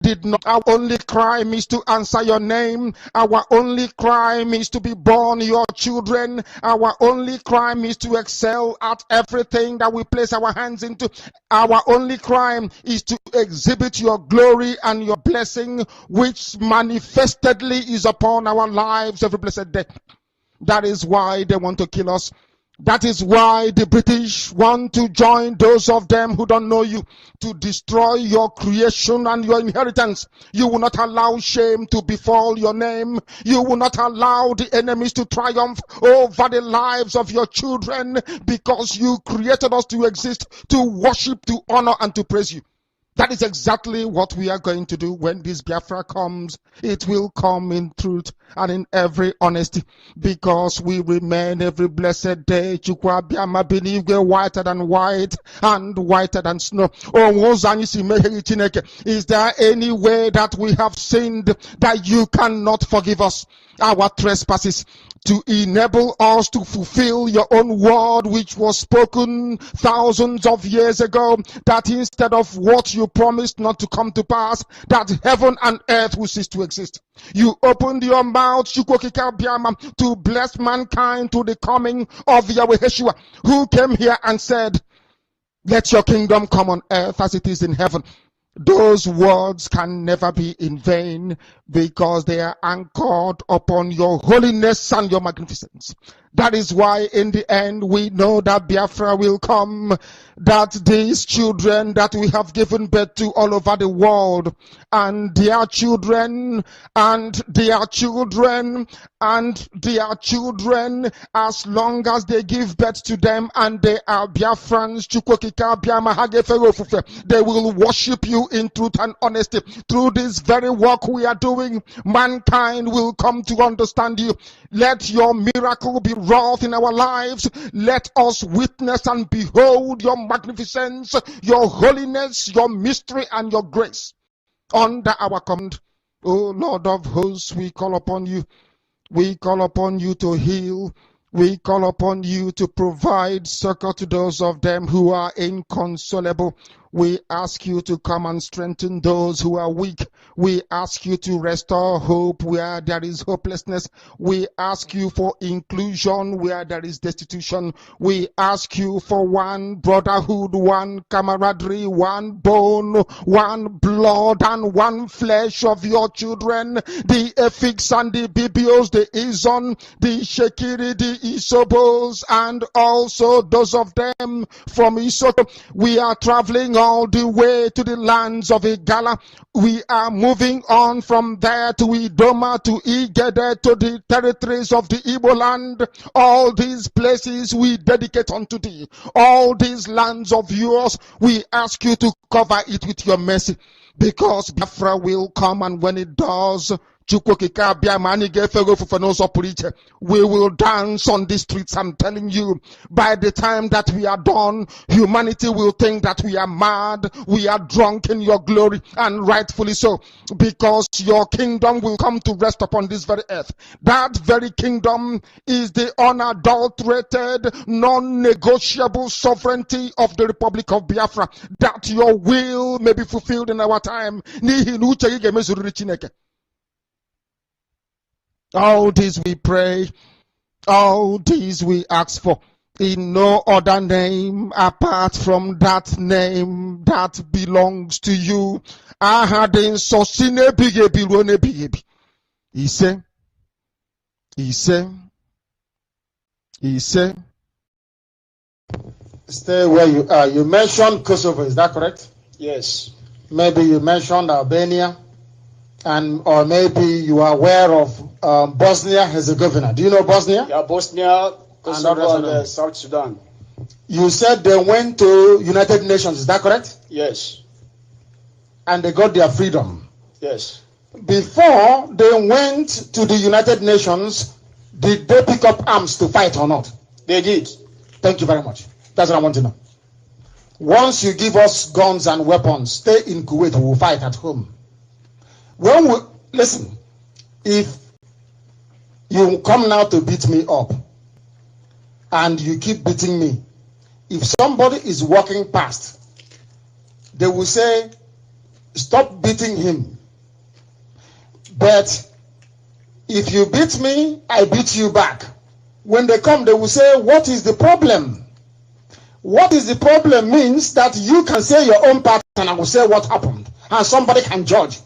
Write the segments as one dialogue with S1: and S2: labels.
S1: did not. Our only crime is to answer your name. Our only crime is to be born your children. Our only crime is to excel at everything that we place our hands into. Our only crime is to exhibit your glory and your blessing, which manifestedly is upon our lives every blessed day. That is why they want to kill us. That is why the British want to join those of them who don't know you to destroy your creation and your inheritance. You will not allow shame to befall your name. You will not allow the enemies to triumph over the lives of your children, because you created us to exist, to worship, to honor, and to praise you. That is exactly what we are going to do when this Biafra comes. It will come in truth and in every honesty, because we remain every blessed day whiter than white and whiter than snow. Is there any way that we have sinned that you cannot forgive us our trespasses, to enable us to fulfill your own word, which was spoken thousands of years ago, that instead of what you promised not to come to pass, that heaven and earth will cease to exist? You opened your mouth to bless mankind to the coming of Yahweh Yeshua, who came here and said, let your kingdom come on earth as it is in heaven. Those words can never be in vain, because they are anchored upon your holiness and your magnificence. That is why in the end we know that Biafra will come, that these children that we have given birth to all over the world, and their children, and their children, and their children, as long as they give birth to them and they are Biafrans, they will worship you in truth and honesty. Through this very work we are doing, mankind will come to understand you. Let your miracle be wrought in our lives. Let us witness and behold your magnificence, your holiness, your mystery, and your grace under our command. O Lord of hosts, we call upon you. We call upon you to heal. We call upon you to provide succor to those of them who are inconsolable. We ask you to come and strengthen those who are weak. We ask you to restore hope where there is hopelessness. We ask you for inclusion where there is destitution. We ask you for one brotherhood, one camaraderie, one bone, one blood, and one flesh of your children. The Efiks and the Bibios, the Izon, the Shekiri, the Isobos, and also those of them from Isoto. We are traveling all the way to the lands of Igala. We are moving on from there to Idoma, to Igede, to the territories of the Igbo land. All these places we dedicate unto thee. All these lands of yours, we ask you to cover it with your mercy, because Biafra will come, and when it does, we will dance on the streets. I'm telling you, by the time that we are done, humanity will think that we are mad, we are drunk in your glory, and rightfully so, because your kingdom will come to rest upon this very earth. That very kingdom is the unadulterated, non-negotiable sovereignty of the Republic of Biafra, that your will may be fulfilled in our time. All this we pray, all this we ask for, in no other name apart from that name that belongs to you. He said.
S2: Stay where you are. You mentioned Kosovo, is that correct?
S3: Yes.
S2: Maybe you mentioned Albania. Or maybe you are aware of Bosnia-Herzegovina. Do you know Bosnia?
S3: Yeah, Bosnia, Kosovo, and South Sudan.
S2: You said they went to United Nations, is that correct?
S3: Yes.
S2: And they got their freedom?
S3: Yes.
S2: Before they went to the United Nations, did they pick up arms to fight or not?
S3: They did.
S2: Thank you very much. That's what I want to know. Once you give us guns and weapons, stay in Kuwait, we will fight at home. Listen, if you come now to beat me up and you keep beating me, if somebody is walking past, they will say, stop beating him. But if you beat me, I beat you back. When they come, they will say, what is the problem? What is the problem means that you can say your own part and I will say what happened. And somebody can judge.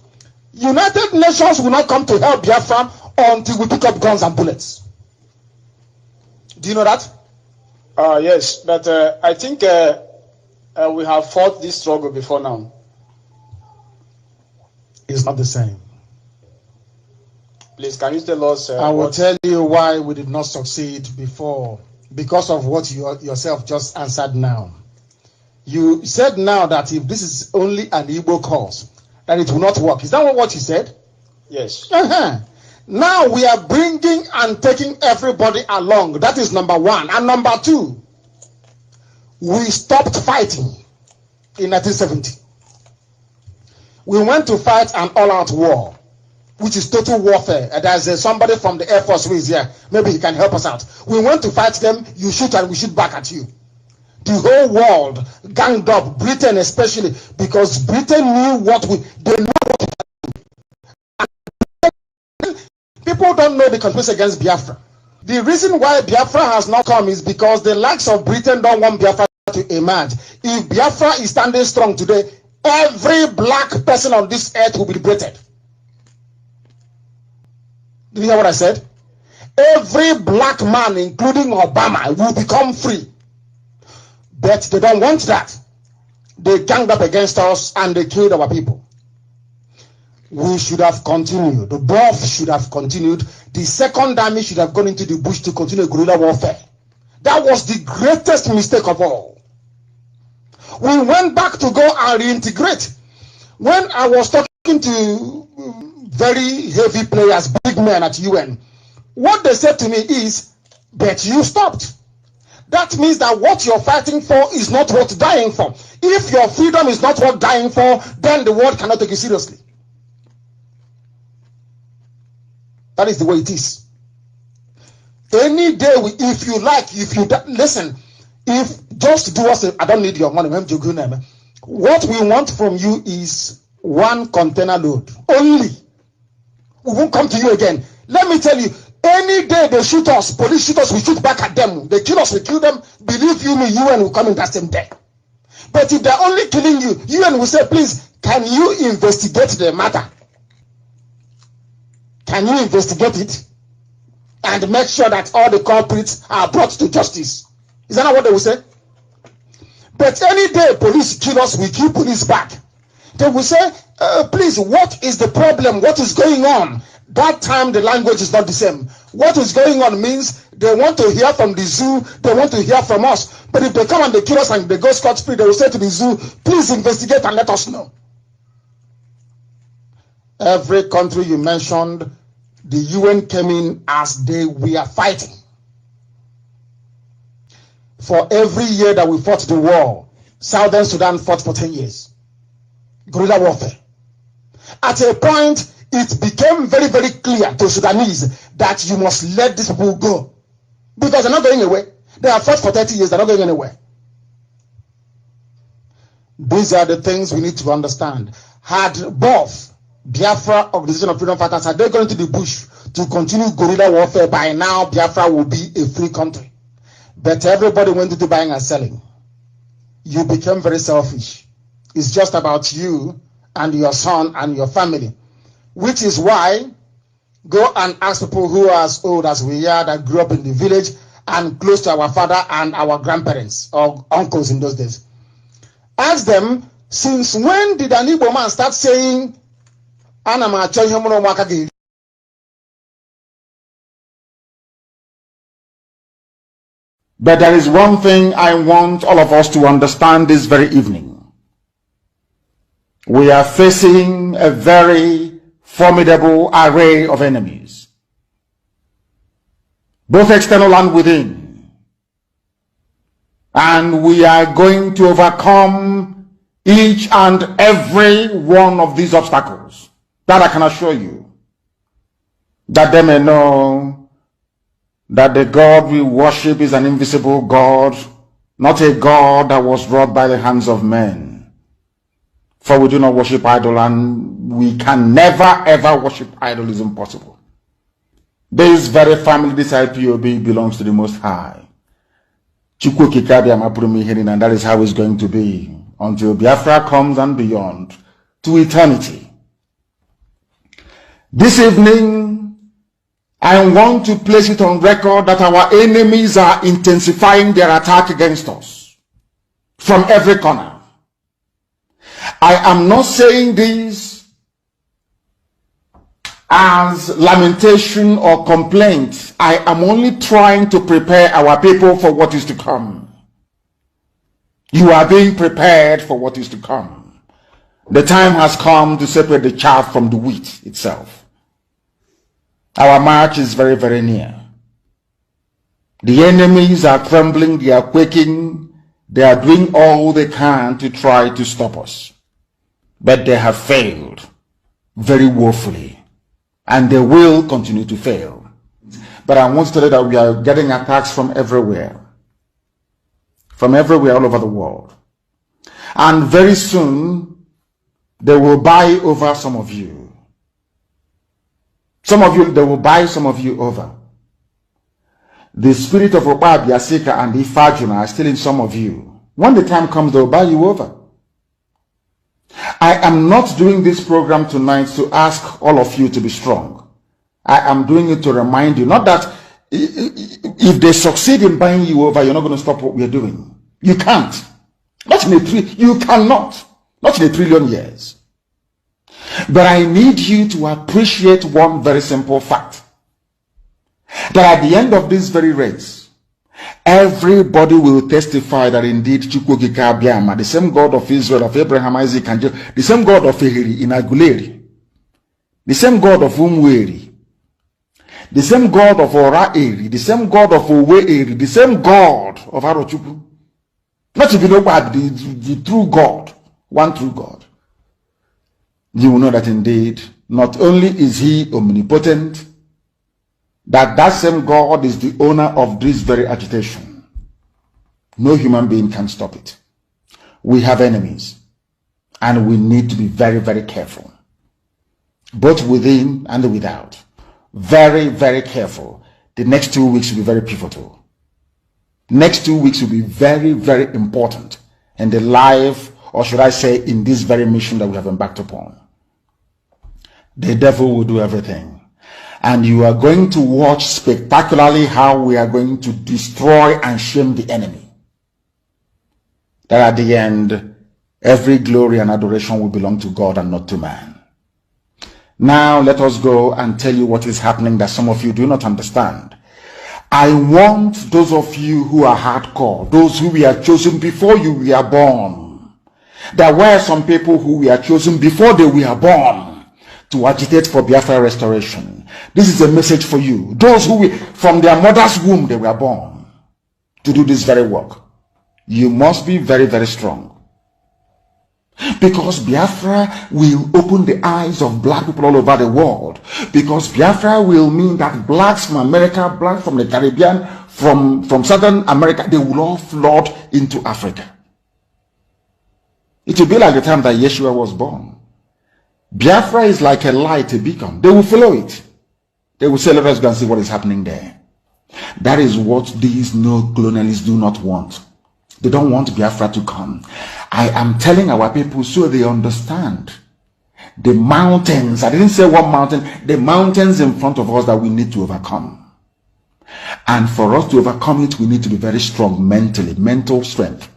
S2: United Nations will not come to help Biafra until we pick up guns and bullets. Do you know that?
S3: Yes, but I think we have fought this struggle before now.
S2: It's not the same.
S3: Please, can you tell us?
S2: I will tell you why we did not succeed before. Because of what you yourself just answered now. You said now that if this is only an Igbo cause, that it will not work. Is that what you said?
S3: Yes.
S2: Now we are bringing and taking everybody along. That is number one. And number two, we stopped fighting in 1970. We went to fight an all-out war, which is total warfare. There's somebody from the Air Force who is here. Maybe he can help us out. We went to fight them. You shoot and we shoot back at you. The whole world ganged up, Britain especially, because Britain knew what they know what we do. People don't know the conspiracy against Biafra. The reason why Biafra has not come is because the likes of Britain don't want Biafra to emerge. If Biafra is standing strong today, every black person on this earth will be liberated. Did you hear what I said? Every black man, including Obama, will become free. But they don't want that. They ganged up against us and they killed our people. We should have continued. The BOF should have continued. The second army should have gone into the bush to continue guerrilla warfare. That was the greatest mistake of all. We went back to go and reintegrate. When I was talking to very heavy players, big men at UN, what they said to me is, but you stopped. That means that what you're fighting for is not worth dying for. If your freedom is not worth dying for, then the world cannot take you seriously. That is the way it is. Any day, if you like, listen, if just do us, I don't need your money. What we want from you is one container load only. We won't come to you again. Let me tell you, any day they shoot us, police shoot us, we shoot back at them. They kill us, we kill them. Believe you me, UN will come in that same day. But if they're only killing you, UN will say, please, can you investigate the matter? Can you investigate it? And make sure that all the culprits are brought to justice. Is that not what they will say? But any day police kill us, we kill police back. They will say, please, what is the problem? What is going on? That time the language is not the same. What is going on means they want to hear from the zoo, they want to hear from us. But if they come and they kill us and they go scot-free, they will say to the zoo, please investigate and let us know. Every country you mentioned, the UN came in as we are fighting. For every year that we fought the war, Southern Sudan fought for 10 years. Guerrilla warfare. At a point, it became very, very clear to Sudanese that you must let these people go. Because they're not going away. They have fought for 30 years, they're not going anywhere. These are the things we need to understand. Had BOF, Biafra Organization of Freedom Fighters, had they gone into the bush to continue guerrilla warfare, by now Biafra will be a free country. But everybody went into buying and selling. You became very selfish. It's just about you and your son and your family. Which is why, go and ask people who are as old as we are, that grew up in the village and close to our father and our grandparents or uncles in those days. Ask them, since when did an Igbo man start saying,
S1: But there is one thing I want all of us to understand this very evening. We are facing a very formidable array of enemies, both external and within. And we are going to overcome each and every one of these obstacles. That I can assure you. That they may know that the God we worship is an invisible God, not a God that was wrought by the hands of men.
S4: For we do not worship idol, and we can never ever worship idol. Is impossible. This very family, this IPOB, belongs to the Most High. Chukwu Kikabia Mapurumi Herin, and that is how it's going to be until Biafra comes and beyond to eternity. This evening, I want to place it on record that our enemies are intensifying their attack against us from every corner. I am not saying this as lamentation or complaint. I am only trying to prepare our people for what is to come. You are being prepared for what is to come. The time has come to separate the chaff from the wheat itself. Our march is very, very near. The enemies are trembling, they are quaking, they are doing all they can to try to stop us. But they have failed very woefully. And they will continue to fail. But I want to tell you that we are getting attacks from everywhere. From everywhere all over the world. And very soon, they will buy over some of you. Some of you, they will buy some of you over. The spirit of Oba Biasika and Ifajuna are still in some of you. When the time comes, they will buy you over. I am not doing this program tonight to ask all of you to be strong. I am doing it to remind you, not that if they succeed in buying you over, you're not going to stop what we're doing. You can't. Not in you cannot. Not in 1 trillion years. But I need you to appreciate one very simple fact. That at the end of this very race, everybody will testify that indeed Chukwu Kikabiyama, the same God of Israel, of Abraham, Isaac, and Jacob, the same God of Ehiri in Aguleri, the same God of Umweri, the same God of Ora Eri, the same God of Owe Eri, the same God of Arochukwu, not to be nobody, the true God, one true God. You will know that indeed, not only is he omnipotent, that same God is the owner of this very agitation. No human being can stop it. We have enemies, and we need to be very, very careful, both within and without. Very, very careful. The next 2 weeks will be very pivotal. Next 2 weeks will be very, very important in the life, or should I say, in this very mission that we have embarked upon. The devil will do everything. And you are going to watch spectacularly how we are going to destroy and shame the enemy. That at the end, every glory and adoration will belong to God and not to man. Now let us go and tell you what is happening that some of you do not understand. I want those of you who are hardcore, those who were chosen before you were born. There were some people who were chosen before they were born to agitate for Biafra restoration. This is a message for you. Those who from their mother's womb they were born to do this very work. You must be very, very strong. Because Biafra will open the eyes of black people all over the world. Because Biafra will mean that blacks from America, blacks from the Caribbean, from Southern America, they will all flood into Africa. It will be like the time that Yeshua was born. Biafra is like a light, a beacon. They will follow it. They will say, let us go and see what is happening there. That is what these neo-colonialists do not want. They don't want Biafra to come. I am telling our people so they understand. The mountains, I didn't say one mountain, the mountains in front of us that we need to overcome. And for us to overcome it, we need to be very strong mentally, mental strength.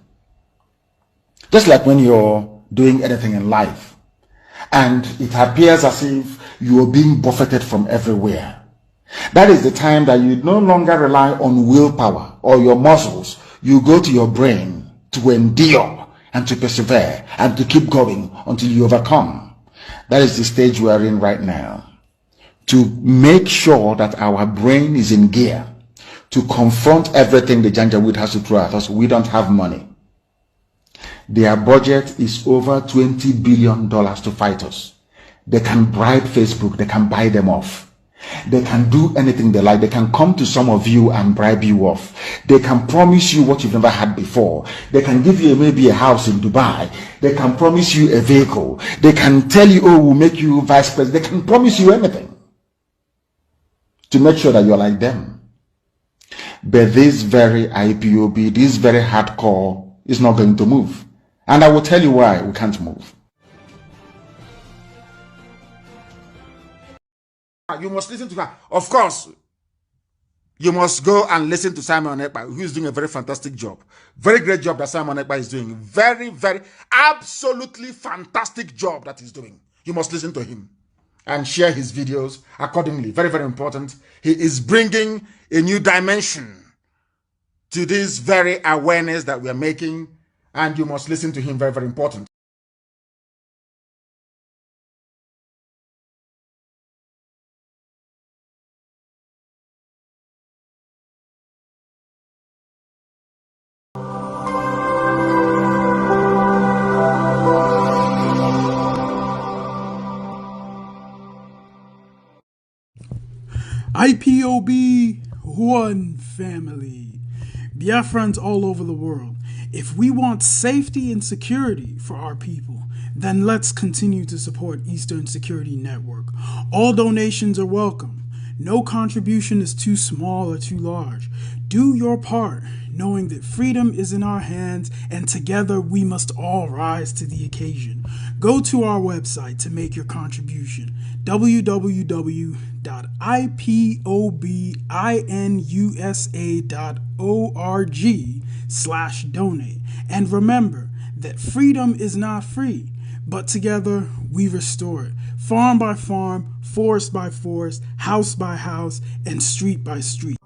S4: Just like when you're doing anything in life, and it appears as if you are being buffeted from everywhere. That is the time that you no longer rely on willpower or your muscles. You go to your brain to endure and to persevere and to keep going until you overcome. That is the stage we are in right now. To make sure that our brain is in gear to confront everything the Janjaweed has to throw at us. We don't have money. Their budget is over $20 billion to fight us. They can bribe Facebook. They can buy them off. They can do anything they like. They can come to some of you and bribe you off. They can promise you what you've never had before. They can give you maybe a house in Dubai. They can promise you a vehicle. They can tell you, oh, we'll make you vice president. They can promise you anything to make sure that you're like them. But this very IPOB, this very hardcore is not going to move. And I will tell you why we can't move. You must listen to her. Of course, you must go and listen to Simon Ekpa, who is doing a very fantastic job. Very great job that Simon Ekpa is doing. Very, very, absolutely fantastic job that he's doing. You must listen to him and share his videos accordingly. Very, very important. He is bringing a new dimension to this very awareness that we are making, and you must listen to him. Very, very important.
S5: IPOB, one family. Biafrans all over the world. If we want safety and security for our people, then let's continue to support Eastern Security Network. All donations are welcome. No contribution is too small or too large. Do your part, knowing that freedom is in our hands, and together we must all rise to the occasion. Go to our website to make your contribution, www.ipobinUSA.org/donate. And remember that freedom is not free, but together we restore it. Farm by farm, forest by forest, house by house, and street by street.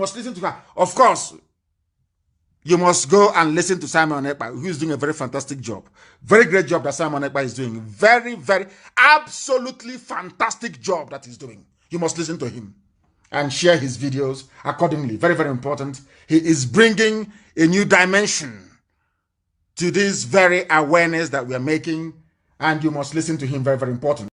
S4: must listen to her. Of course, you must go and listen to Simon Ekpa, who is doing a very fantastic job. Very great job that Simon Ekpa is doing. Very, very, absolutely fantastic job that he's doing. You must listen to him and share his videos accordingly. Very, very important. He is bringing a new dimension to this very awareness that we are making, and you must listen to him. Very, very important.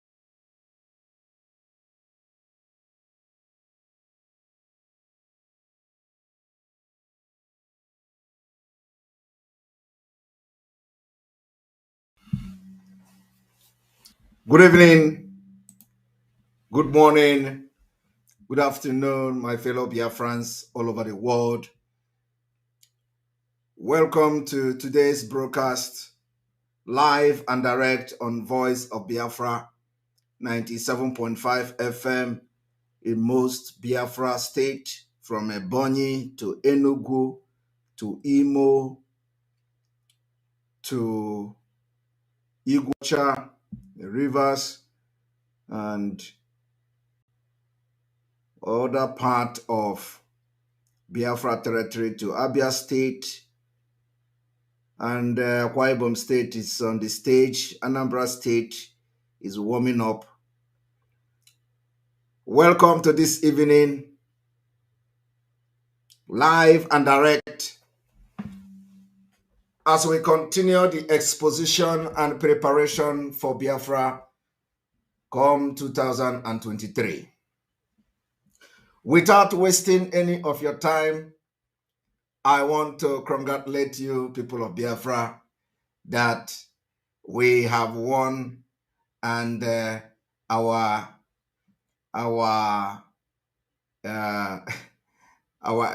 S6: Good evening, good morning, good afternoon, my fellow Biafrans all over the world. Welcome to today's broadcast, live and direct on Voice of Biafra, 97.5 FM in most Biafra state, from Ebonyi to Enugu to Imo to Iguacha, the rivers, and other part of Biafra territory to Abia State, and Akwa Ibom State is on the stage. Anambra State is warming up. Welcome to this evening, live and direct, as we continue the exposition and preparation for Biafra come 2023. Without wasting any of your time, I want to congratulate you, people of Biafra, that we have won, and our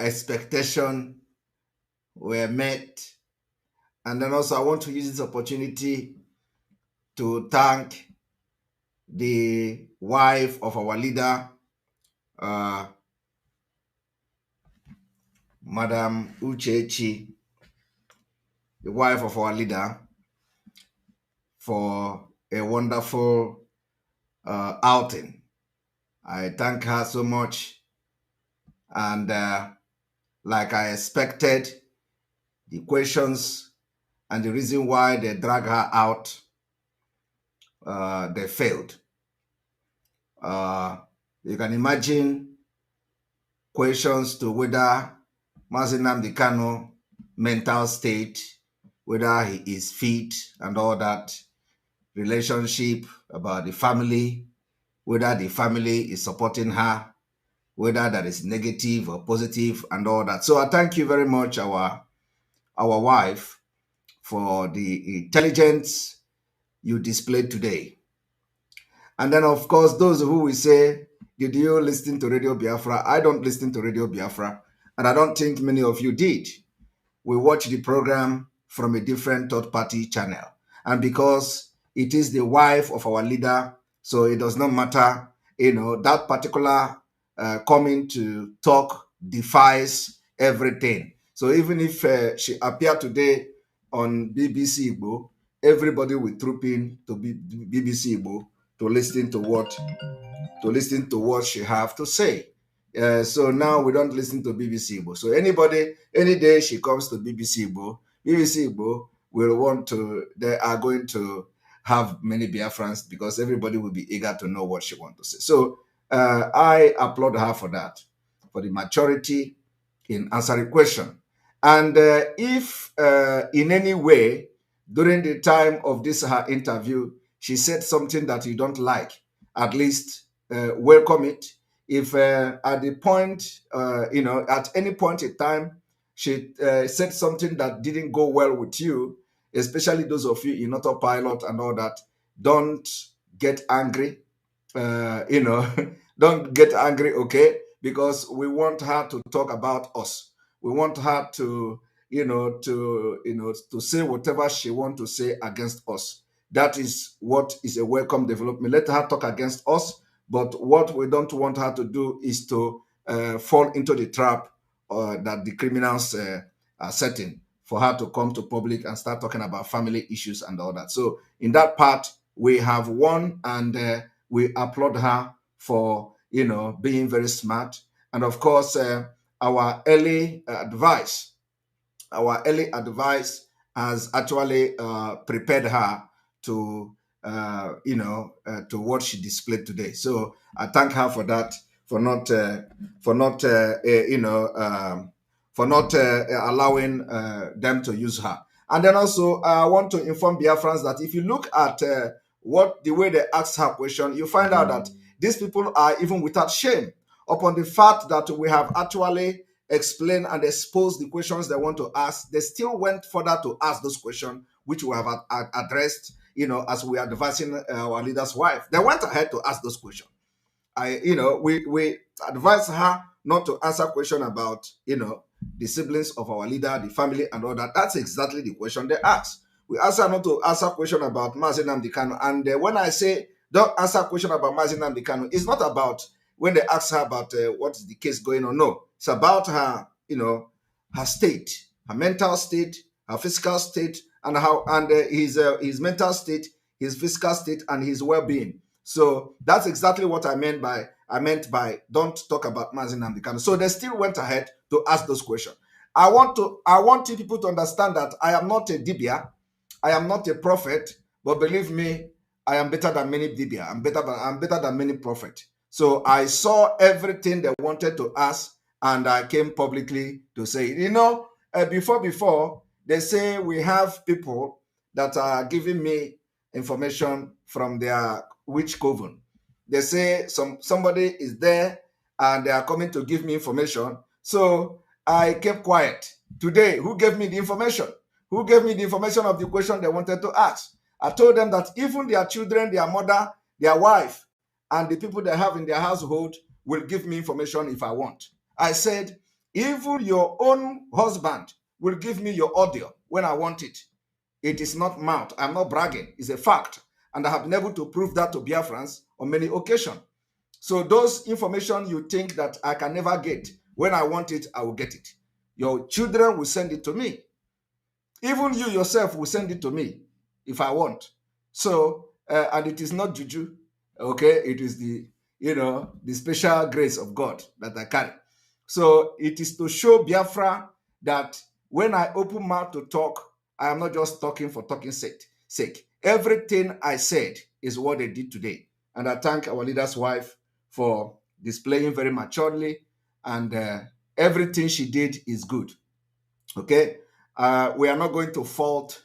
S6: expectation were met. And then also I want to use this opportunity to thank the wife of our leader, Madam Uchechi, the wife of our leader, for a wonderful outing. I thank her so much. And like I expected, the questions and the reason why they drag her out, they failed. You can imagine questions to whether Mazi Nnamdi Kanu mental state, whether he is fit and all that, relationship, about the family, whether the family is supporting her, whether that is negative or positive and all that. So I thank you very much, our wife, for the intelligence you displayed today. And then, of course, those who will say, did you listen to Radio Biafra? I don't listen to Radio Biafra, and I don't think many of you did. We watch the program from a different third-party channel. And because it is the wife of our leader, so it does not matter, that particular coming to talk defies everything. So even if she appeared today on BBC Igbo, everybody will troop in to BBC Igbo to listen to what she have to say. So now we don't listen to BBC Igbo. So anybody, any day she comes to BBC Igbo will want to, they are going to have many Biafrans, because everybody will be eager to know what she wants to say. So I applaud her for that, for the maturity in answering question. And if in any way during the time of this her interview she said something that you don't like, at least welcome it. If at the point, at any point in time she said something that didn't go well with you, especially those of you in autopilot and all that, don't get angry. Don't get angry, okay? Because we want her to talk about us. We want her to, to say whatever she wants to say against us. That is what is a welcome development. Let her talk against us, but what we don't want her to do is to fall into the trap that the criminals are setting, for her to come to public and start talking about family issues and all that. So in that part, we have won, and we applaud her for, being very smart. And of course, our early advice. Our early advice has actually prepared her to, to what she displayed today. So I thank her for that, for not allowing them to use her. And then also, I want to inform Biafrans that if you look at the way they asked her question, you find out that these people are even without shame upon the fact that we have actually explained and exposed the questions they want to ask. They still went further to ask those questions, which we have addressed, as we are advising our leader's wife. They went ahead to ask those questions. We advised her not to answer question about, the siblings of our leader, the family, and all that. That's exactly the question they asked. We asked her not to answer question about Mazi Nnamdi Kanu. And when I say don't answer question about Mazi Nnamdi Kanu, it's not about when they ask her about what is the case going on. No, it's about her, her state, her mental state, her physical state, and his mental state, his physical state, and his well-being. So that's exactly what I meant by don't talk about Mazi Nnamdi Kanu. So they still went ahead to ask those questions. I want you people to understand that I am not a dibia, I am not a prophet, but believe me, I am better than many dibia. I'm better than many prophets. So I saw everything they wanted to ask, and I came publicly to say, before they say we have people that are giving me information from their witch coven. They say somebody is there and they are coming to give me information. So I kept quiet. Today, who gave me the information? Who gave me the information of the question they wanted to ask? I told them that even their children, their mother, their wife, and the people they have in their household will give me information if I want. I said, even your own husband will give me your audio when I want it. It is not mouth. I'm not bragging. It's a fact. And I have been able to prove that to Biafrans on many occasions. So those information you think that I can never get, when I want it, I will get it. Your children will send it to me. Even you yourself will send it to me if I want. So, and it is not juju, okay? It is the special grace of God that I carry. So it is to show Biafra that when I open mouth to talk, I am not just talking for talking sake. Everything I said is what they did today. And I thank our leader's wife for displaying very maturely, and everything she did is good. Okay? We are not going to fault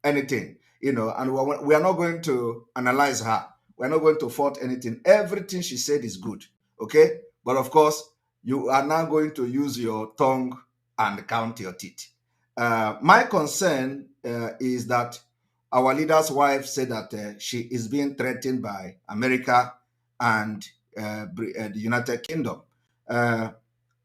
S6: anything, and we are not going to analyze her. We are not going to fault anything. Everything she said is good. Okay? But of course, you are now going to use your tongue and count your teeth. My concern is that our leader's wife said that she is being threatened by America and the United Kingdom. I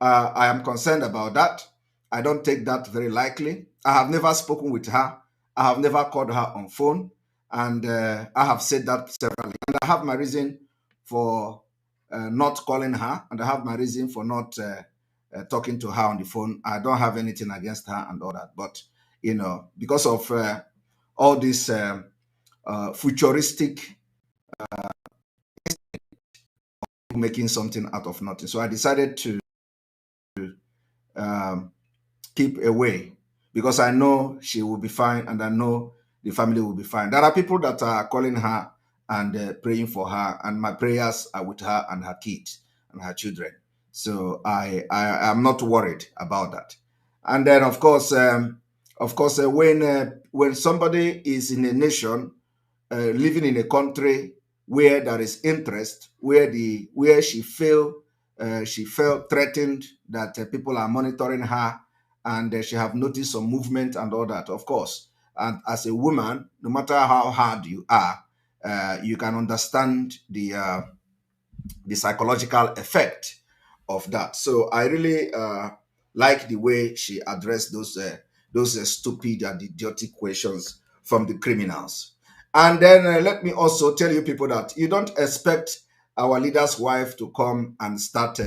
S6: am concerned about that. I don't take that very likely. I have never spoken with her. I have never called her on phone. And I have said that severally. And I have my reason for not calling her. And I have my reason for not talking to her on the phone. I don't have anything against her and all that. But, because of all this futuristic making something out of nothing. So I decided to keep away, because I know she will be fine and I know the family will be fine. There are people that are calling her and praying for her, and my prayers are with her and her kids and her children. So I am not worried about that. And then of course, when somebody is in a nation, living in a country where there is interest, where she felt threatened that people are monitoring her, and she have noticed some movement and all that, of course. And as a woman, no matter how hard you are, you can understand the psychological effect of that. So I really like the way she addressed those stupid and idiotic questions from the criminals. And then let me also tell you people that you don't expect our leader's wife to come and start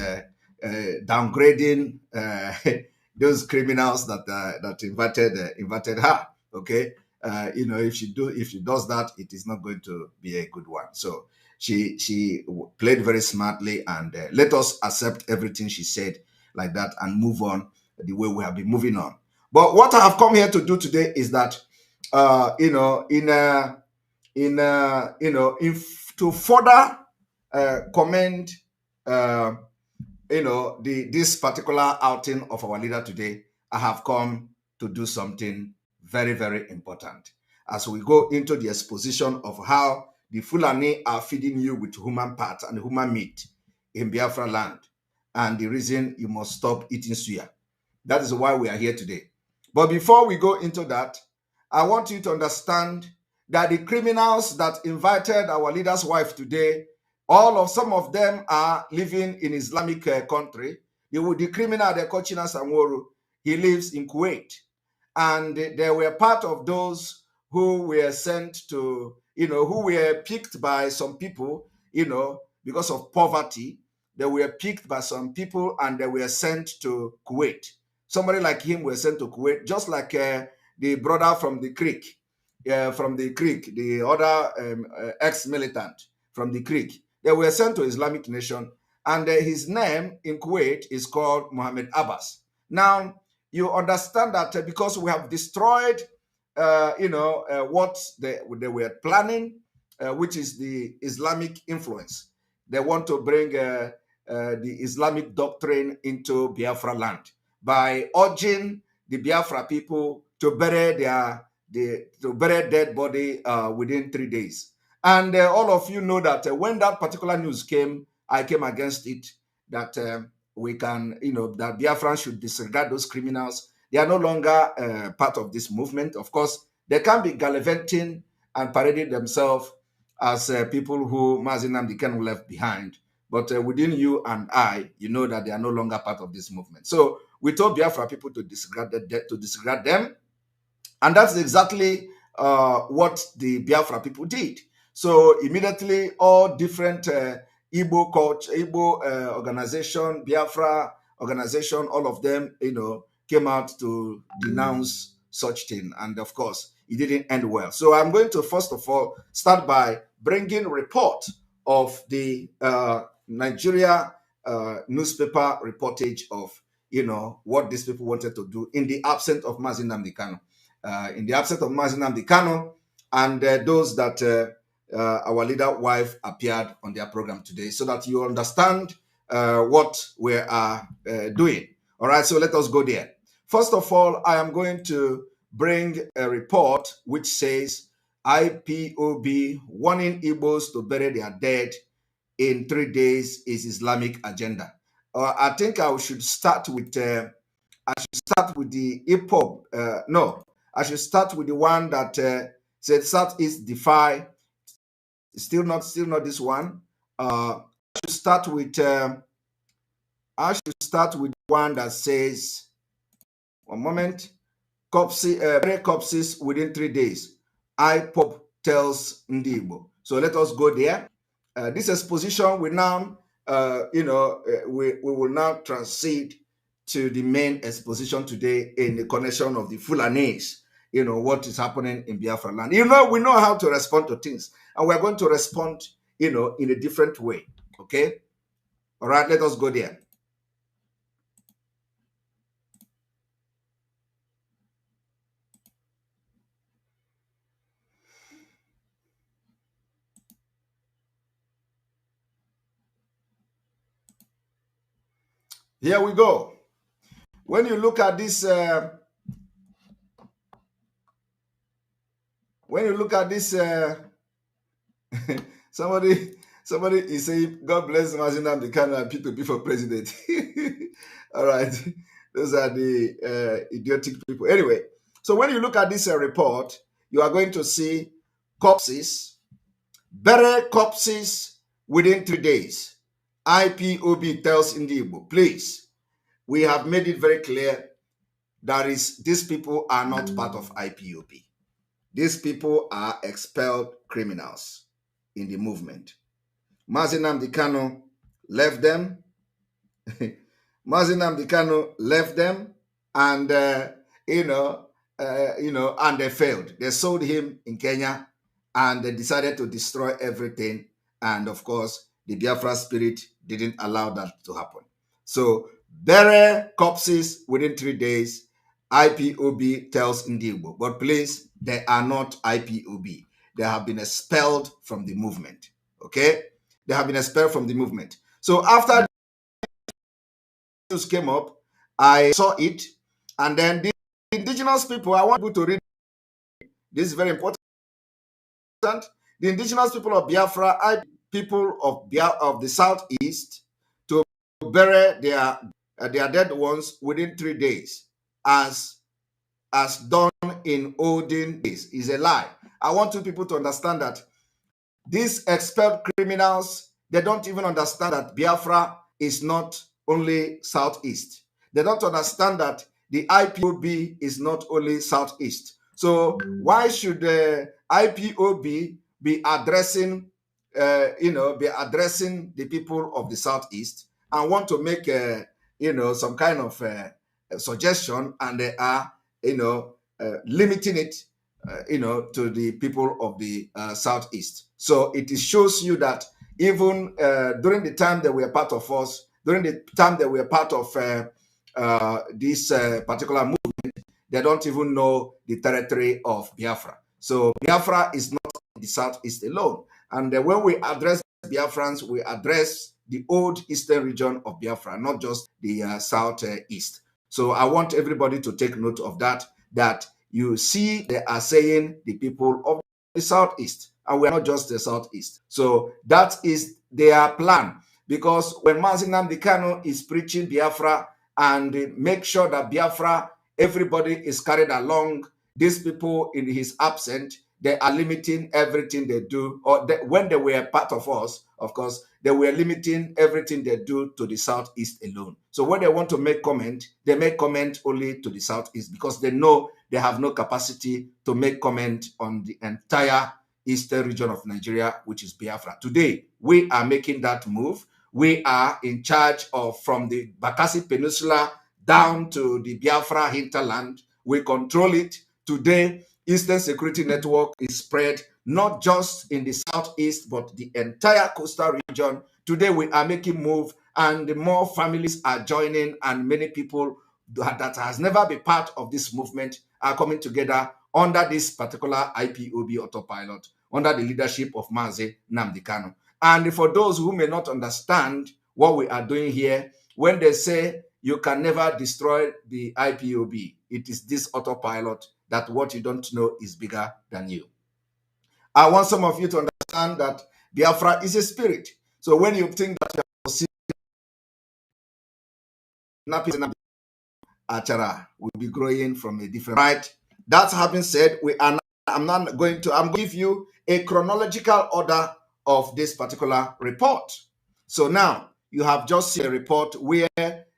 S6: downgrading those criminals that invited her. Okay, if she does that, it is not going to be a good one. So she played very smartly, and let us accept everything she said like that and move on the way we have been moving on. But what I have come here to do today is that, to further commend, this particular outing of our leader today, I have come to do something very, very important. As we go into the exposition of how the Fulani are feeding you with human parts and human meat in Biafra land, and the reason you must stop eating suya. That is why we are here today. But before we go into that, I want you to understand that the criminals that invited our leader's wife today, some of them are living in Islamic country. The criminal, the Kochina Sanworu, he lives in Kuwait. And they were part of those who were sent to, who were picked by some people, because of poverty. They were picked by some people and they were sent to Kuwait. Somebody like him was sent to Kuwait, just like the brother from the creek, the other ex-militant from the creek. They were sent to Islamic Nation, and his name in Kuwait is called Mohammed Abbas. Now, you understand that because we have destroyed, what they were planning, which is the Islamic influence. They want to bring the Islamic doctrine into Biafra land by urging the Biafra people to bury their dead body within 3 days. And all of you know that when that particular news came, I came against it, that we can, that Biafra should disregard those criminals. They are no longer part of this movement. Of course, they can be gallivanting and parading themselves as people who Mazi Nnamdi Kanu left behind. But within you and I, you know that they are no longer part of this movement. So we told Biafra people to disregard them. And that's exactly what the Biafra people did. So immediately, all different Igbo culture, Igbo organization, Biafra organization, all of them, came out to denounce such thing. And of course, it didn't end well. So I'm going to first of all start by bringing a report of the Nigeria newspaper reportage of, what these people wanted to do in the absence of Mazi Nnamdi Kanu. In the absence of Mazi Nnamdi Kanu and those that our leader wife appeared on their program today, so that you understand what we are doing. All right, so let us go there. First of all, I am going to bring a report which says IPOB warning Igbos to bury their dead in 3 days is Islamic agenda. I think I should start with the IPOB. No, I should start with the one that said Southeast Defy. Still not this one. I should start with the one that says, one moment, bury corpses within 3 days. IPOB tells Ndi Igbo. So let us go there. This exposition will now, we will now transit to the main exposition today in the connection of the Fulanese. What is happening in Biafra land. We know how to respond to things, and we're going to respond, in a different way. Okay? All right, let us go there. Here we go. When you look at this, somebody is saying, God bless Mazi Nnamdi Kanu and P2P for president. All right. Those are the idiotic people. Anyway, so when you look at this report, you are going to see corpses, bury corpses within 3 days. IPOB tells Ndi Igbo, please, we have made it very clear that these people are not part of IPOB. These people are expelled criminals in the movement. Mazi Nnamdi Kanu left them. Mazi Nnamdi Kanu left them, and and they failed. They sold him in Kenya, and they decided to destroy everything. And of course, the Biafra spirit didn't allow that to happen. So bury corpses within 3 days, IPOB tells Ndigbo. But please, they are not IPOB. They have been expelled from the movement. Okay? They have been expelled from the movement. So after news came up, I saw it, and then the indigenous people, I want people to read this is very important. The indigenous people of Biafra, people of the southeast, to bury their dead ones within 3 days, as done in olden days, is a lie. I want you people to understand that these expelled criminals, they don't even understand that Biafra is not only southeast. They don't understand that the IPOB is not only southeast. So why should the IPOB be addressing, be addressing the people of the southeast and want to make, some kind of suggestion, and they are, limiting it, to the people of the southeast. So it shows you that even during the time that we are part of us, during the time that we are part of this particular movement, they don't even know the territory of Biafra. So Biafra is not in the southeast alone. And when we address Biafrans, we address the old eastern region of Biafra, not just the southeast. So I want everybody to take note of that you see they are saying the people of the southeast, and we're not just the southeast. So that is their plan, because when Mazi Nnamdi Kanu is preaching Biafra and make sure that Biafra, everybody is carried along, these people in his absence, they are limiting everything they do, or when they were part of us, of course, they were limiting everything they do to the southeast alone. So when they want to make comment, they make comment only to the southeast, because they know they have no capacity to make comment on the entire eastern region of Nigeria, which is Biafra. Today, we are making that move. We are in charge of, from the Bakassi Peninsula down to the Biafra hinterland. We control it. Today, Eastern Security Network is spread not just in the southeast, but the entire coastal region. Today, we are making move, and more families are joining, and many people that has never been part of this movement are coming together under this particular IPOB autopilot, under the leadership of Mazi Nnamdi Kanu. And for those who may not understand what we are doing here, when they say you can never destroy the IPOB, it is this autopilot that what you don't know is bigger than you. I want some of you to understand that Biafra is a spirit. So when you think that you are Achara will be growing from a different right. That having said, I'm going to give you a chronological order of this particular report. So now you have just seen a report where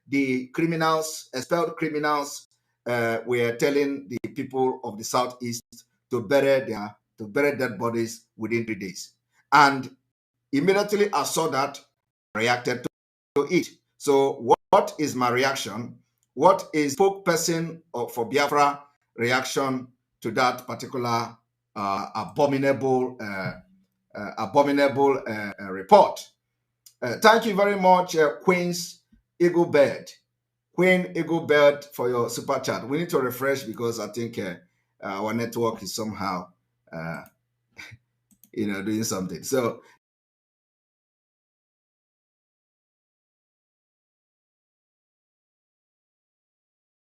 S6: the criminals, expelled criminals, were telling the people of the southeast to bury dead bodies within 3 days. And immediately I saw that, I reacted to it. So what is my reaction? What is spokesperson for Biafra reaction to that particular abominable report? Thank you very much, Queen's Eagle Bird. Queen Eagle Bird, for your super chat. We need to refresh because I think our network is somehow, doing something. So,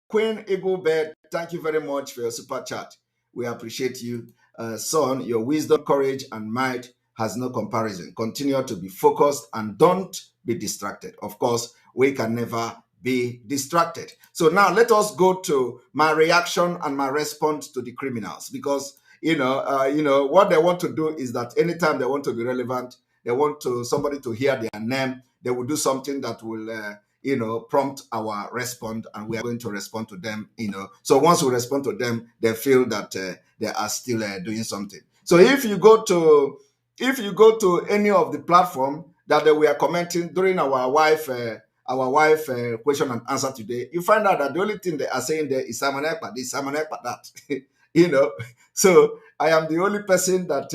S6: Queen Eagle Bird, thank you very much for your super chat. We appreciate you. Son, your wisdom, courage, and might has no comparison. Continue to be focused and don't be distracted. Of course, we can never be distracted. So now let us go to my reaction and my response to the criminals, because what they want to do is that anytime they want to be relevant, they want somebody to hear their name, they will do something that will prompt our response, and we are going to respond to them. So once we respond to them, they feel that they are still doing something. So if you go to any of the platform that we are commenting during our wife question and answer today, you find out that the only thing they are saying there is Samanekpa this, Samanekpa that. So I am the only person that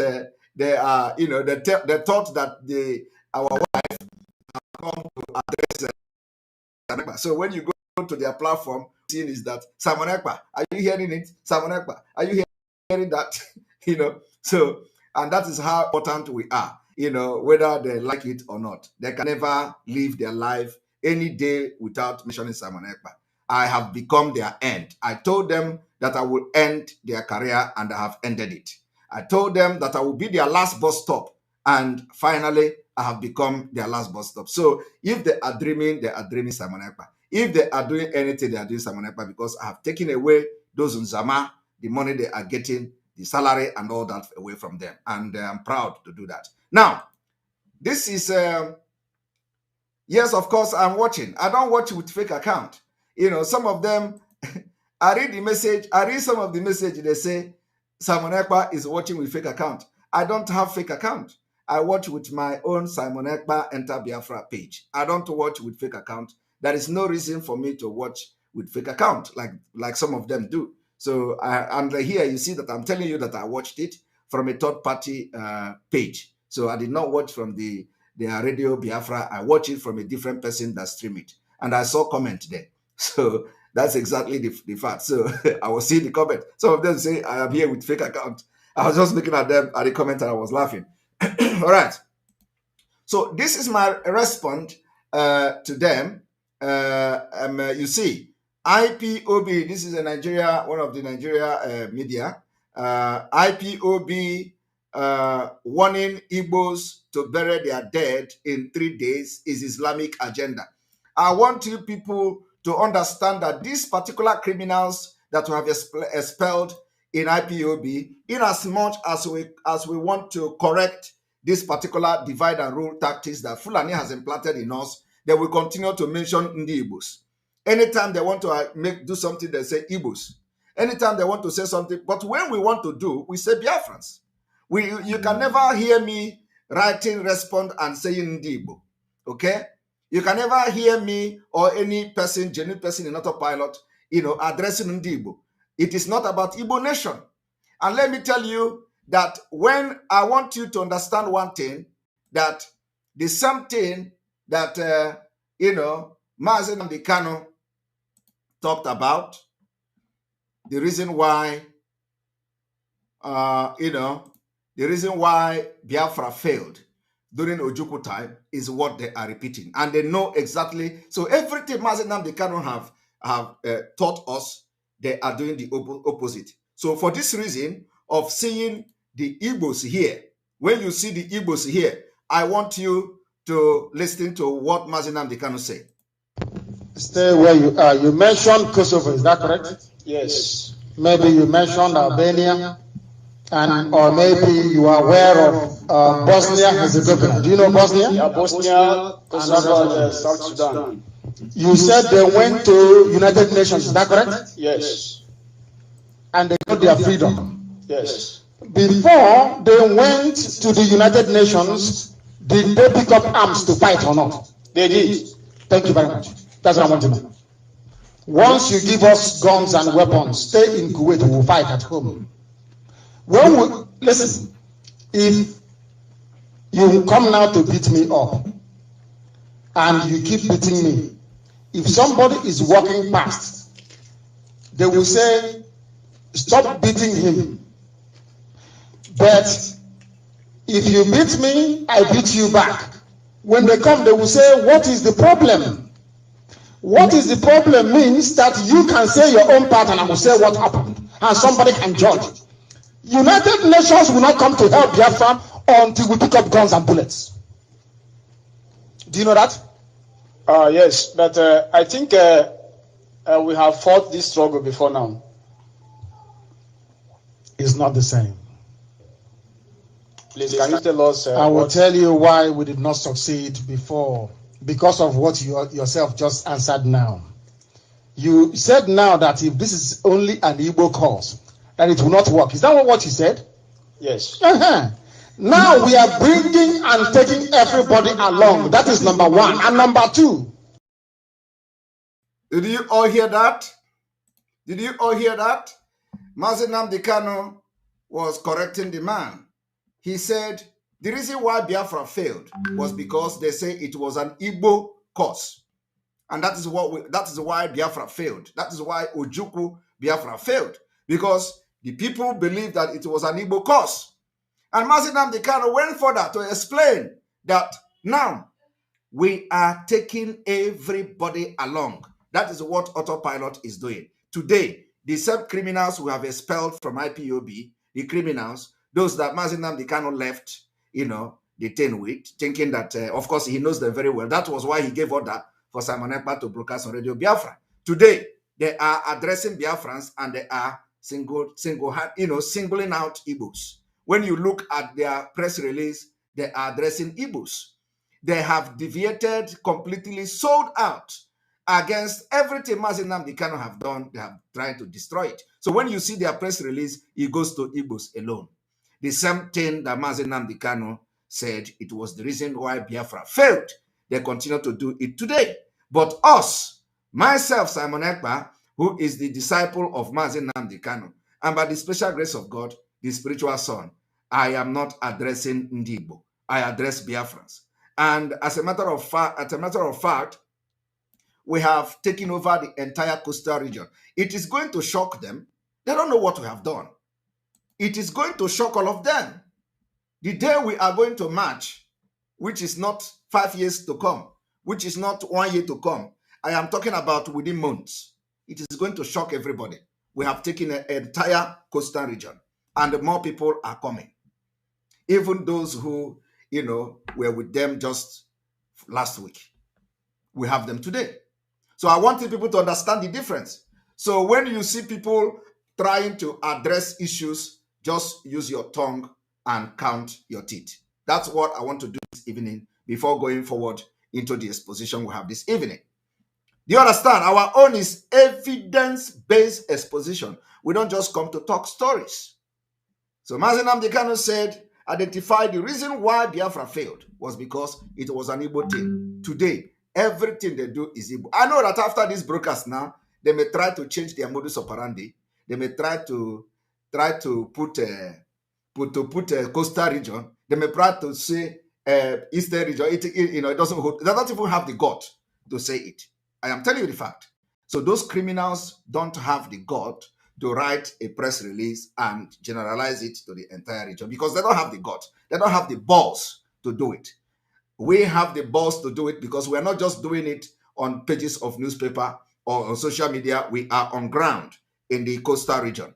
S6: they are, they thought that our wife come to address So when you go to their platform, seeing is that Simon Ekpa, are you hearing it? Simon Ekpa, are you hearing that? So, and that is how important we are, whether they like it or not. They can never live their life any day without mentioning Simon Ekpa. I have become their end. I told them that I will end their career, and I have ended it. I told them that I will be their last bus stop, and finally, I have become their last bus stop. So if they are dreaming Simon Ekpa. If they are doing anything, they are doing Simon Ekpa, because I have taken away those Nzama, the money they are getting, the salary and all that away from them. And I'm proud to do that. Now, this is, yes, of course, I'm watching. I don't watch with fake account. Some of them, I read the message. I read some of the message. They say, Simon Ekpa is watching with fake account. I don't have fake account. I watch with my own Simon Ekpa Enter Biafra page. I don't watch with fake account. There is no reason for me to watch with fake account like some of them do. So and here you see that I'm telling you that I watched it from a third party page. So I did not watch from the Radio Biafra. I watched it from a different person that streamed it. And I saw comment there. So that's exactly the fact. So I was seeing the comment. Some of them say I am here with fake account. I was just looking at them at the comment and I was laughing. All right. So this is my response to them. You see, IPOB, this is a Nigeria, one of the Nigeria media. IPOB warning Igbos to bury their dead in 3 days is Islamic agenda. I want you people to understand that these particular criminals that we have expelled in IPOB, in as much as we want to correct this particular divide and rule tactics that Fulani has implanted in us, they will continue to mention Ndi Igbos. Anytime they want to do something, they say Igbos. Anytime they want to say something, but when we want to do, we say Biafrans. You can never hear me writing, respond, and saying Ndi Igbo. Okay? You can never hear me or any person, genuine person in autopilot, addressing Ndi Igbo. It is not about Igbo nation. And let me tell you that when I want you to understand one thing, that the same thing that, Mazi Nnamdi Kanu talked about, the reason why, the reason why Biafra failed during Ojukwu time is what they are repeating. And they know exactly. So everything Mazi Nnamdi Kanu have taught us, they are doing the opposite. So for this reason of seeing the Igbos here, when you see the Igbos here, I want you to listen to what Mazi Nnamdi Kanu said.
S2: Stay where you are. You mentioned Kosovo, is that correct?
S3: Yes.
S2: Maybe you mentioned Albania, or maybe you are aware of Bosnia-Herzegovina. Do you know Bosnia?
S3: Yeah, Bosnia, Kosovo, and South Sudan.
S2: You said they went to United Nations, is that correct?
S3: Yes.
S2: And they got their freedom.
S3: Yes.
S2: Before they went to the United Nations, did they pick up arms to fight or not?
S3: They did.
S2: Thank you very much. That's what I want to know. Once you give us guns and weapons, stay in Kuwait, we will fight at home. Listen, if you come now to beat me up, and you keep beating me, if somebody is walking past, they will say, stop beating him. But if you beat me, I beat you back. When they come, they will say, what is the problem? What is the problem means that you can say your own part and I will say what happened. And somebody can judge. United Nations will not come to help Biafra until we pick up guns and bullets. Do you know that?
S3: Yes, but I think we have fought this struggle before now.
S2: It's not the same.
S3: Please, can you tell us?
S2: I will tell you why we did not succeed before. Because of what you yourself just answered now. You said now that if this is only an Igbo cause, that it will not work. Is that what you said?
S3: Yes.
S2: Now we are bringing and taking everybody along. That is number one. And number two.
S6: Did you all hear that? Did you all hear that? Mazi Nnamdi Kanu was correcting the man. He said, the reason why Biafra failed was because they say it was an Igbo cause. And that is why Biafra failed. That is why Ojukwu Biafra failed. Because the people believed that it was an Igbo cause. And Mazi Nnamdi Kanu went further to explain that now we are taking everybody along. That is what autopilot is doing. Today, the same criminals who have expelled from IPOB, the criminals, those that Mazi Nnamdi Kanu left, detained with, thinking that, of course, he knows them very well. That was why he gave order for Simon Ekpa to broadcast on Radio Biafra. Today, they are addressing Biafrans and they are singling out Igbos. When you look at their press release, they are addressing Igbos. They have deviated, completely sold out against everything Mazi Nnamdi Kanu have done. They have tried to destroy it. So when you see their press release, it goes to Igbos alone. The same thing that Mazi Nnamdi Kanu said, it was the reason why Biafra failed. They continue to do it today. But us, myself, Simon Ekpa, who is the disciple of Mazi Nnamdi Kanu, and by the special grace of God, the spiritual son, I am not addressing Ndigbo. I address Biafrans. And as a matter of fact, we have taken over the entire coastal region. It is going to shock them. They don't know what we have done. It is going to shock all of them. The day we are going to march, which is not 5 years to come, which is not 1 year to come, I am talking about within months. It is going to shock everybody. We have taken an entire coastal region, and more people are coming. Even those who, were with them just last week. We have them today. So I want people to understand the difference. So when you see people trying to address issues, just use your tongue and count your teeth. That's what I want to do this evening before going forward into the exposition we have this evening. Do you understand? Our own is evidence-based exposition. We don't just come to talk stories. So Mazi Nnamdi Kanu said, identify the reason why Biafra failed was because it was an Igbo thing. Today, everything they do is Igbo. I know that after this broadcast now, they may try to change their modus operandi. They may try to put a coastal region. They may try to say eastern region. It doesn't hold. They don't even have the gut to say it. I am telling you the fact. So those criminals don't have the gut to write a press release and generalize it to the entire region because they don't have the gut. They don't have the balls to do it. We have the balls to do it because we are not just doing it on pages of newspaper or on social media. We are on ground in the coastal region.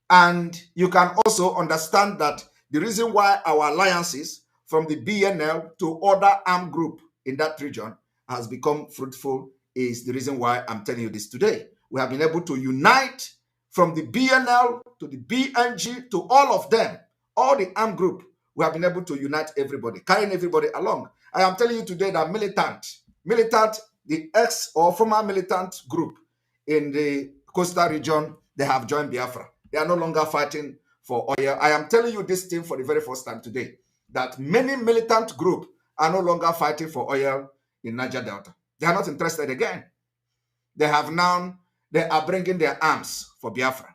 S6: And you can also understand that the reason why our alliances from the BNL to other armed group in that region has become fruitful is the reason why I'm telling you this today. We have been able to unite from the BNL to the BNG to all of them, all the armed group. We have been able to unite everybody, carrying everybody along. I am telling you today that militant, the ex or former militant group in the coastal region, they have joined Biafra. They are no longer fighting for oil. I am telling you this thing for the very first time today, that many militant groups are no longer fighting for oil in Niger Delta. They are not interested again. They are bringing their arms for Biafra.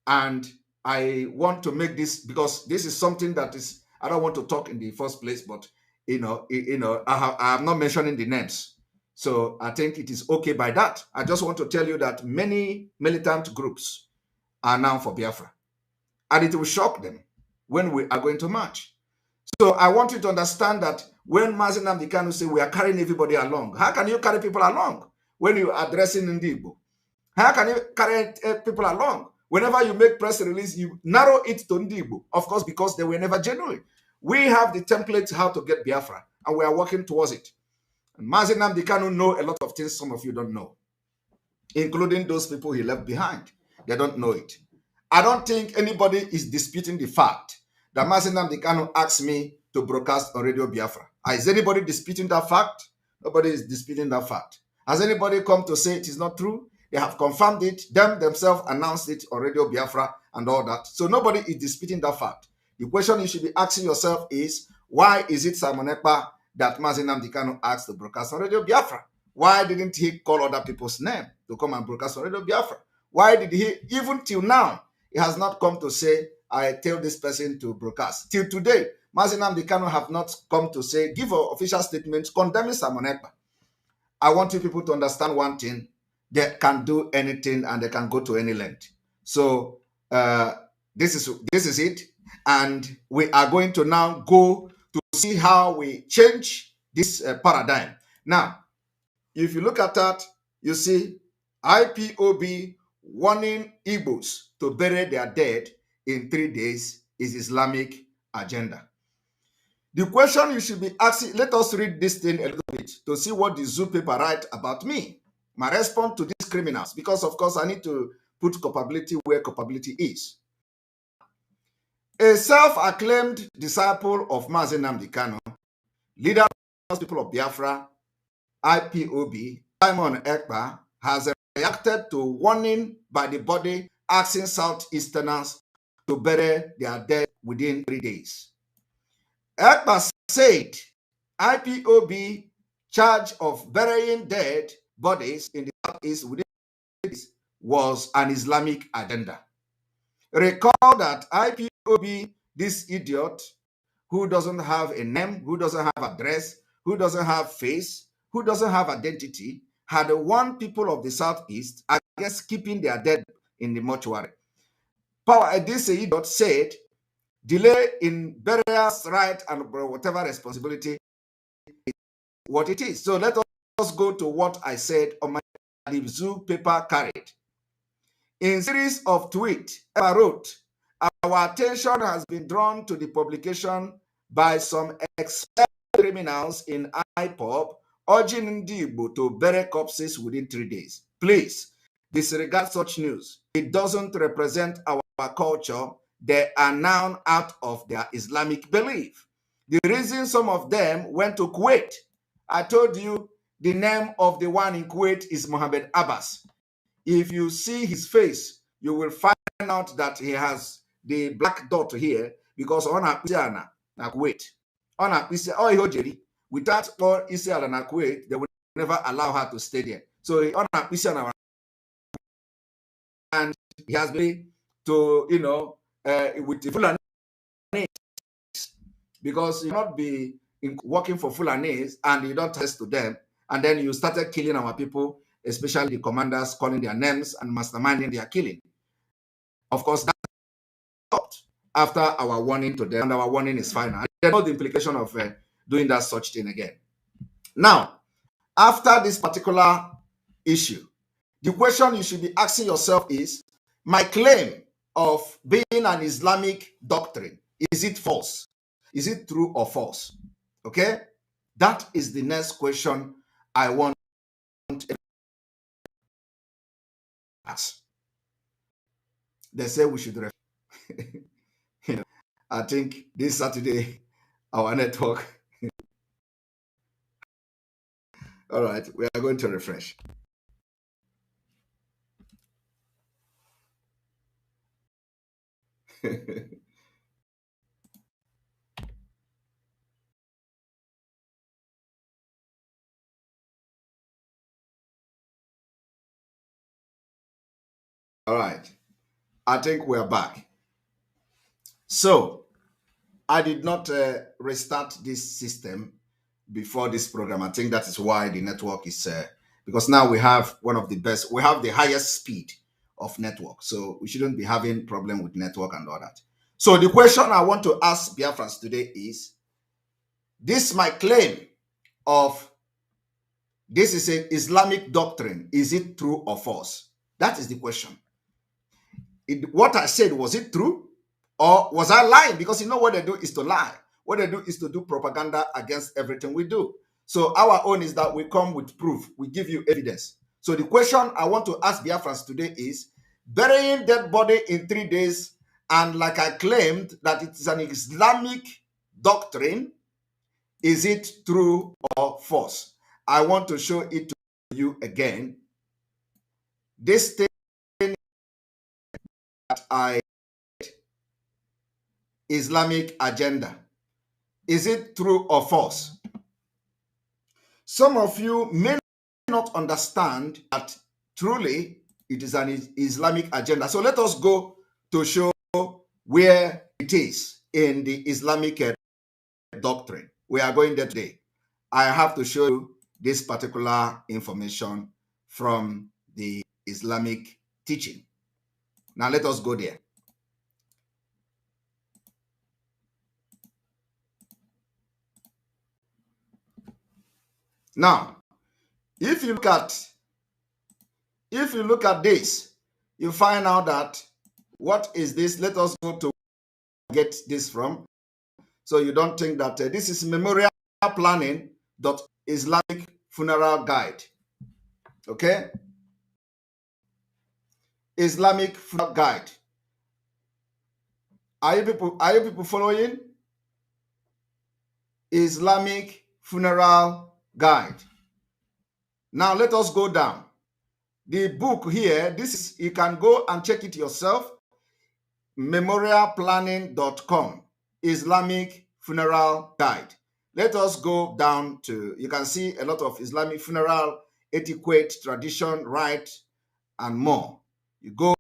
S6: And I want to make this, because this is something that is, I don't want to talk in the first place, but I'm not mentioning the names. So I think it is okay by that. I just want to tell you that many militant groups are now for Biafra. And it will shock them when we are going to march. So I want you to understand that when Mazi Nnamdi Kanu say we are carrying everybody along, how can you carry people along when you are addressing Ndigbo? How can you carry people along? Whenever you make press release, you narrow it to Ndigbo, of course, because they were never genuine. We have the template how to get Biafra, and we are working towards it. And Mazi Nnamdi Kanu know a lot of things some of you don't know, including those people he left behind. They don't know it. I don't think anybody is disputing the fact that Mazi Nnamdi Kanu asked me to broadcast on Radio Biafra. Is anybody disputing that fact? Nobody is disputing that fact. Has anybody come to say it is not true? They have confirmed it. Them themselves announced it on Radio Biafra and all that. So nobody is disputing that fact. The question you should be asking yourself is, why is it Simon Ekpa that Mazi Nnamdi Kanu asked to broadcast on Radio Biafra? Why didn't he call other people's name to come and broadcast on Radio Biafra? Why did he, even till now, he has not come to say, I tell this person to broadcast. Till today, Mazi Nnamdi Kanu have not come to say, give an official statement condemning Simon Ekpa. I want you people to understand one thing. They can do anything and they can go to any length. So this is it. And we are going to now go to see how we change this paradigm. Now, if you look at that, you see IPOB warning Igbos to bury their dead in 3 days is Islamic agenda. The question you should be asking, let us read this thing a little bit to see what the Zoo paper write about me. My response to these criminals, because of course I need to put culpability where culpability is. A self-acclaimed disciple of Mazi Nnamdi Kanu, leader of the people of Biafra, IPOB, Simon Ekpa, has reacted to warning by the body asking Southeasterners to bury their dead within 3 days. Ekpa said IPOB charge of burying dead bodies in the Southeast within 3 days was an Islamic agenda. Recall that IPOB, this idiot who doesn't have a name, who doesn't have address, who doesn't have face, who doesn't have identity, had warned people of the Southeast against keeping their dead in the mortuary. This idiot said, delay in burial's right and whatever responsibility is what it is. So let us go to what I said on my Zoo paper carried. In series of tweets, I wrote, our attention has been drawn to the publication by some expert criminals in IPOB urging Ndi Igbo to bury corpses within 3 days. Please disregard such news. It doesn't represent our culture. They are now out of their Islamic belief. The reason some of them went to Kuwait, I told you the name of the one in Kuwait is Mohammed Abbas. If you see his face, you will find out that he has the black dot here because on a na Kuwait. On a without all Israel and Kuwait, they will never allow her to stay there. So on a and he has been to, with the Fulani, because you not be working for Fulanis and you don't test to them, and then you started killing our people, especially the commanders, calling their names and masterminding their killing. Of course, that stopped after our warning to them, and our warning is final. They know the implication of doing that such thing again. Now, after this particular issue, the question you should be asking yourself is, my claim of being an Islamic doctrine, is it false? Is it true or false? Okay? That is the next question I want to ask. They say we should I think this Saturday, our network. All right, we are going to refresh. All right, I think we're back. So, I did not restart this system before this program. I think that is why the network is, because now we have one of the best, we have the highest speed of network. So we shouldn't be having problem with network and all that. So the question I want to ask Biafrans today is, this my claim of this is an Islamic doctrine. Is it true or false? That is the question. What I said, was it true? Or was I lying? Because you know what they do is to lie. What they do is to do propaganda against everything we do. So our own is that we come with proof. We give you evidence. So the question I want to ask Biafrans today is, burying dead body in 3 days, and like I claimed that it is an Islamic doctrine, is it true or false? I want to show it to you again. This thing that I Islamic agenda. Is it true or false? Some of you may not understand that truly it is an Islamic agenda. So let us go to show where it is in the Islamic doctrine. We are going there today. I have to show you this particular information from the Islamic teaching. Now let us go there. Now, if you look at this, you find out that what is this? Let us go to get this from, so you don't think that this is memorial planning Islamic funeral guide. Okay, Islamic funeral guide. Are you people following? Islamic funeral guide. Now let us go down. The book here, this is, you can go and check it yourself. Memorialplanning.com, Islamic funeral guide. Let us go down to, you can see a lot of Islamic funeral etiquette, tradition, rite, and more. You go,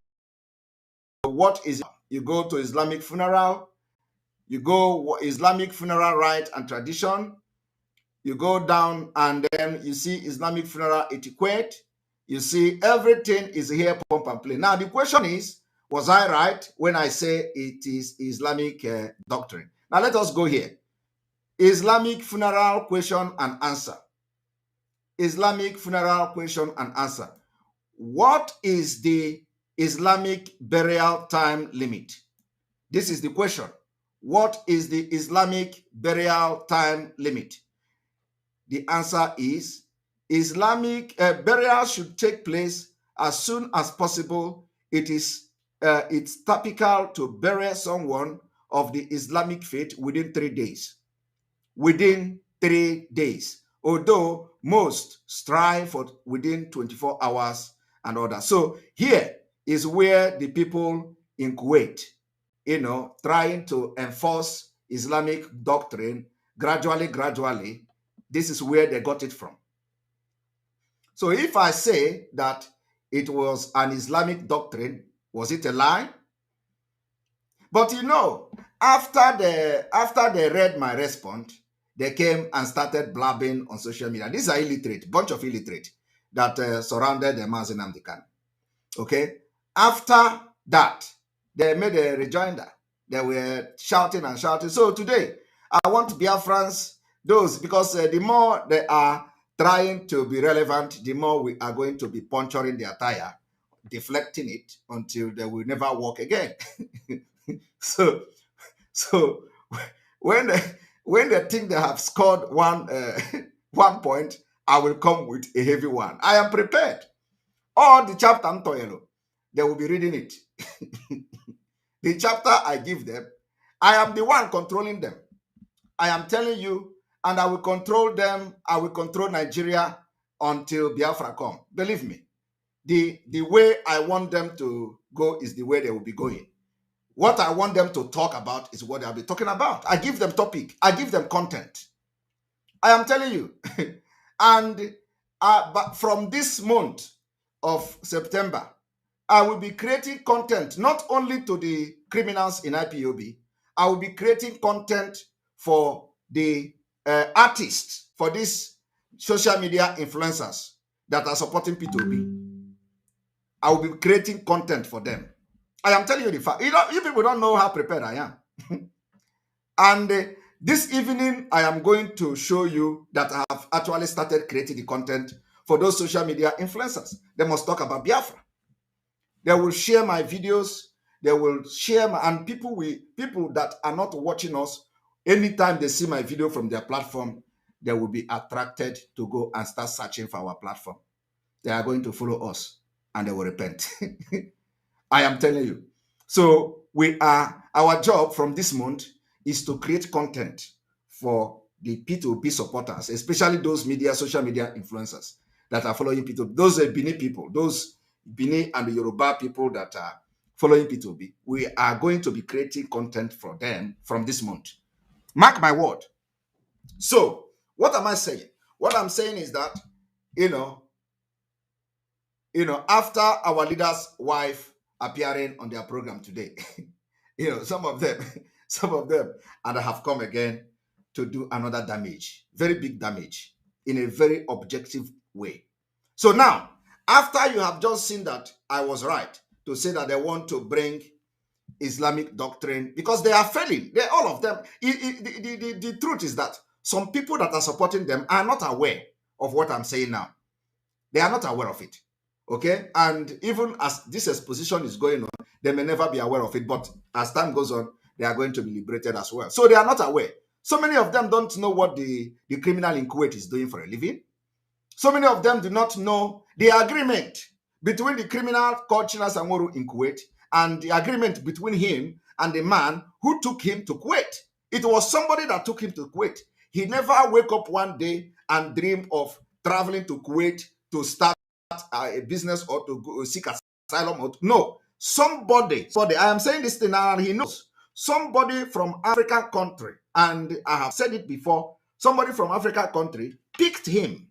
S6: what is, you go to Islamic funeral, you go Islamic funeral rite and tradition, you go down and then you see Islamic funeral etiquette, you see everything is here, pump and play. Now the question is, was I right when I say it is Islamic doctrine? Now let us go here. Islamic funeral question and answer. Islamic funeral question and answer. What is the Islamic burial time limit? This is the question. What is the Islamic burial time limit? The answer is Islamic burial should take place as soon as possible. It's typical to bury someone of the Islamic faith within 3 days. Within 3 days. Although most strive for within 24 hours and all that. So here is where the people in Kuwait, trying to enforce Islamic doctrine gradually, this is where they got it from. So if I say that it was an Islamic doctrine, was it a lie? But after they read my response, they came and started blabbing on social media. These are illiterate, bunch of illiterate that surrounded the Mazi Nnamdi Kanu. Okay? After that, they made a rejoinder. They were shouting and shouting. So today, I want Biafrans, those, because the more they are trying to be relevant, the more we are going to be puncturing their tire, deflecting it until they will never walk again. So when they think they have scored one point, I will come with a heavy one. I am prepared. All the chapter I'm telling they will be reading it. The chapter I give them, I am the one controlling them. I am telling you, and I will control them. I will control Nigeria until Biafra come. Believe me, the way I want them to go is the way they will be going. What I want them to talk about is what they'll be talking about. I give them topic. I give them content. I am telling you. And but from this month of September, I will be creating content not only to the criminals in IPOB. I will be creating content for the artists, for these social media influencers that are supporting P2B. I will be creating content for them. I am telling you the fact. You people don't know how prepared I am. And this evening, I am going to show you that I have actually started creating the content for those social media influencers. They must talk about Biafra. They will share my videos. They will share and people that are not watching us, anytime they see my video from their platform, they will be attracted to go and start searching for our platform. They are going to follow us and they will repent. I am telling you. So our job from this month is to create content for the P2P supporters, especially those social media influencers that are following P2P. Those are Bini people, those Bini and the Yoruba people that are following P2P. We are going to be creating content for them from this month. Mark my word. So, what am I saying? What I'm saying is that, after our leader's wife appearing on their program today, some of them, and have come again to do another damage, very big damage. in a very objective way. So now, after you have just seen that I was right to say that they want to bring Islamic doctrine, because they are failing. All of them. The truth is that some people that are supporting them are not aware of what I'm saying now. They are not aware of it. Okay? And even as this exposition is going on, they may never be aware of it. But as time goes on, they are going to be liberated as well. So they are not aware. So many of them don't know what the criminal in Kuwait is doing for a living. So many of them do not know the agreement between the criminal called Chinas Amoru in Kuwait and the agreement between him and the man who took him to Kuwait. It was somebody that took him to Kuwait. He never wake up one day and dream of traveling to Kuwait to start a business or to go seek asylum. No, somebody, I am saying this thing now and he knows. Somebody from African country, and I have said it before, somebody from African country picked him,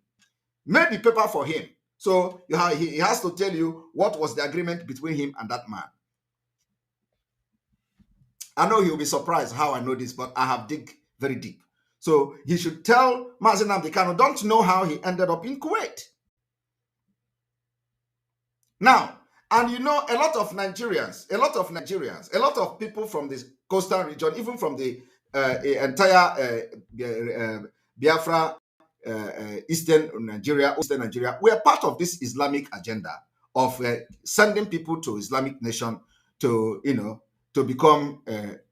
S6: made the paper for him. So he has to tell you what was the agreement between him and that man. I know he'll be surprised how I know this, but I have dig very deep. So he should tell Mazi Nnamdi Kanu, don't know how he ended up in Kuwait. Now, and you know, a lot of Nigerians, a lot of people from this coastal region, even from the entire Biafra, Eastern Nigeria, we are part of this Islamic agenda of sending people to Islamic nation to, you know, to become,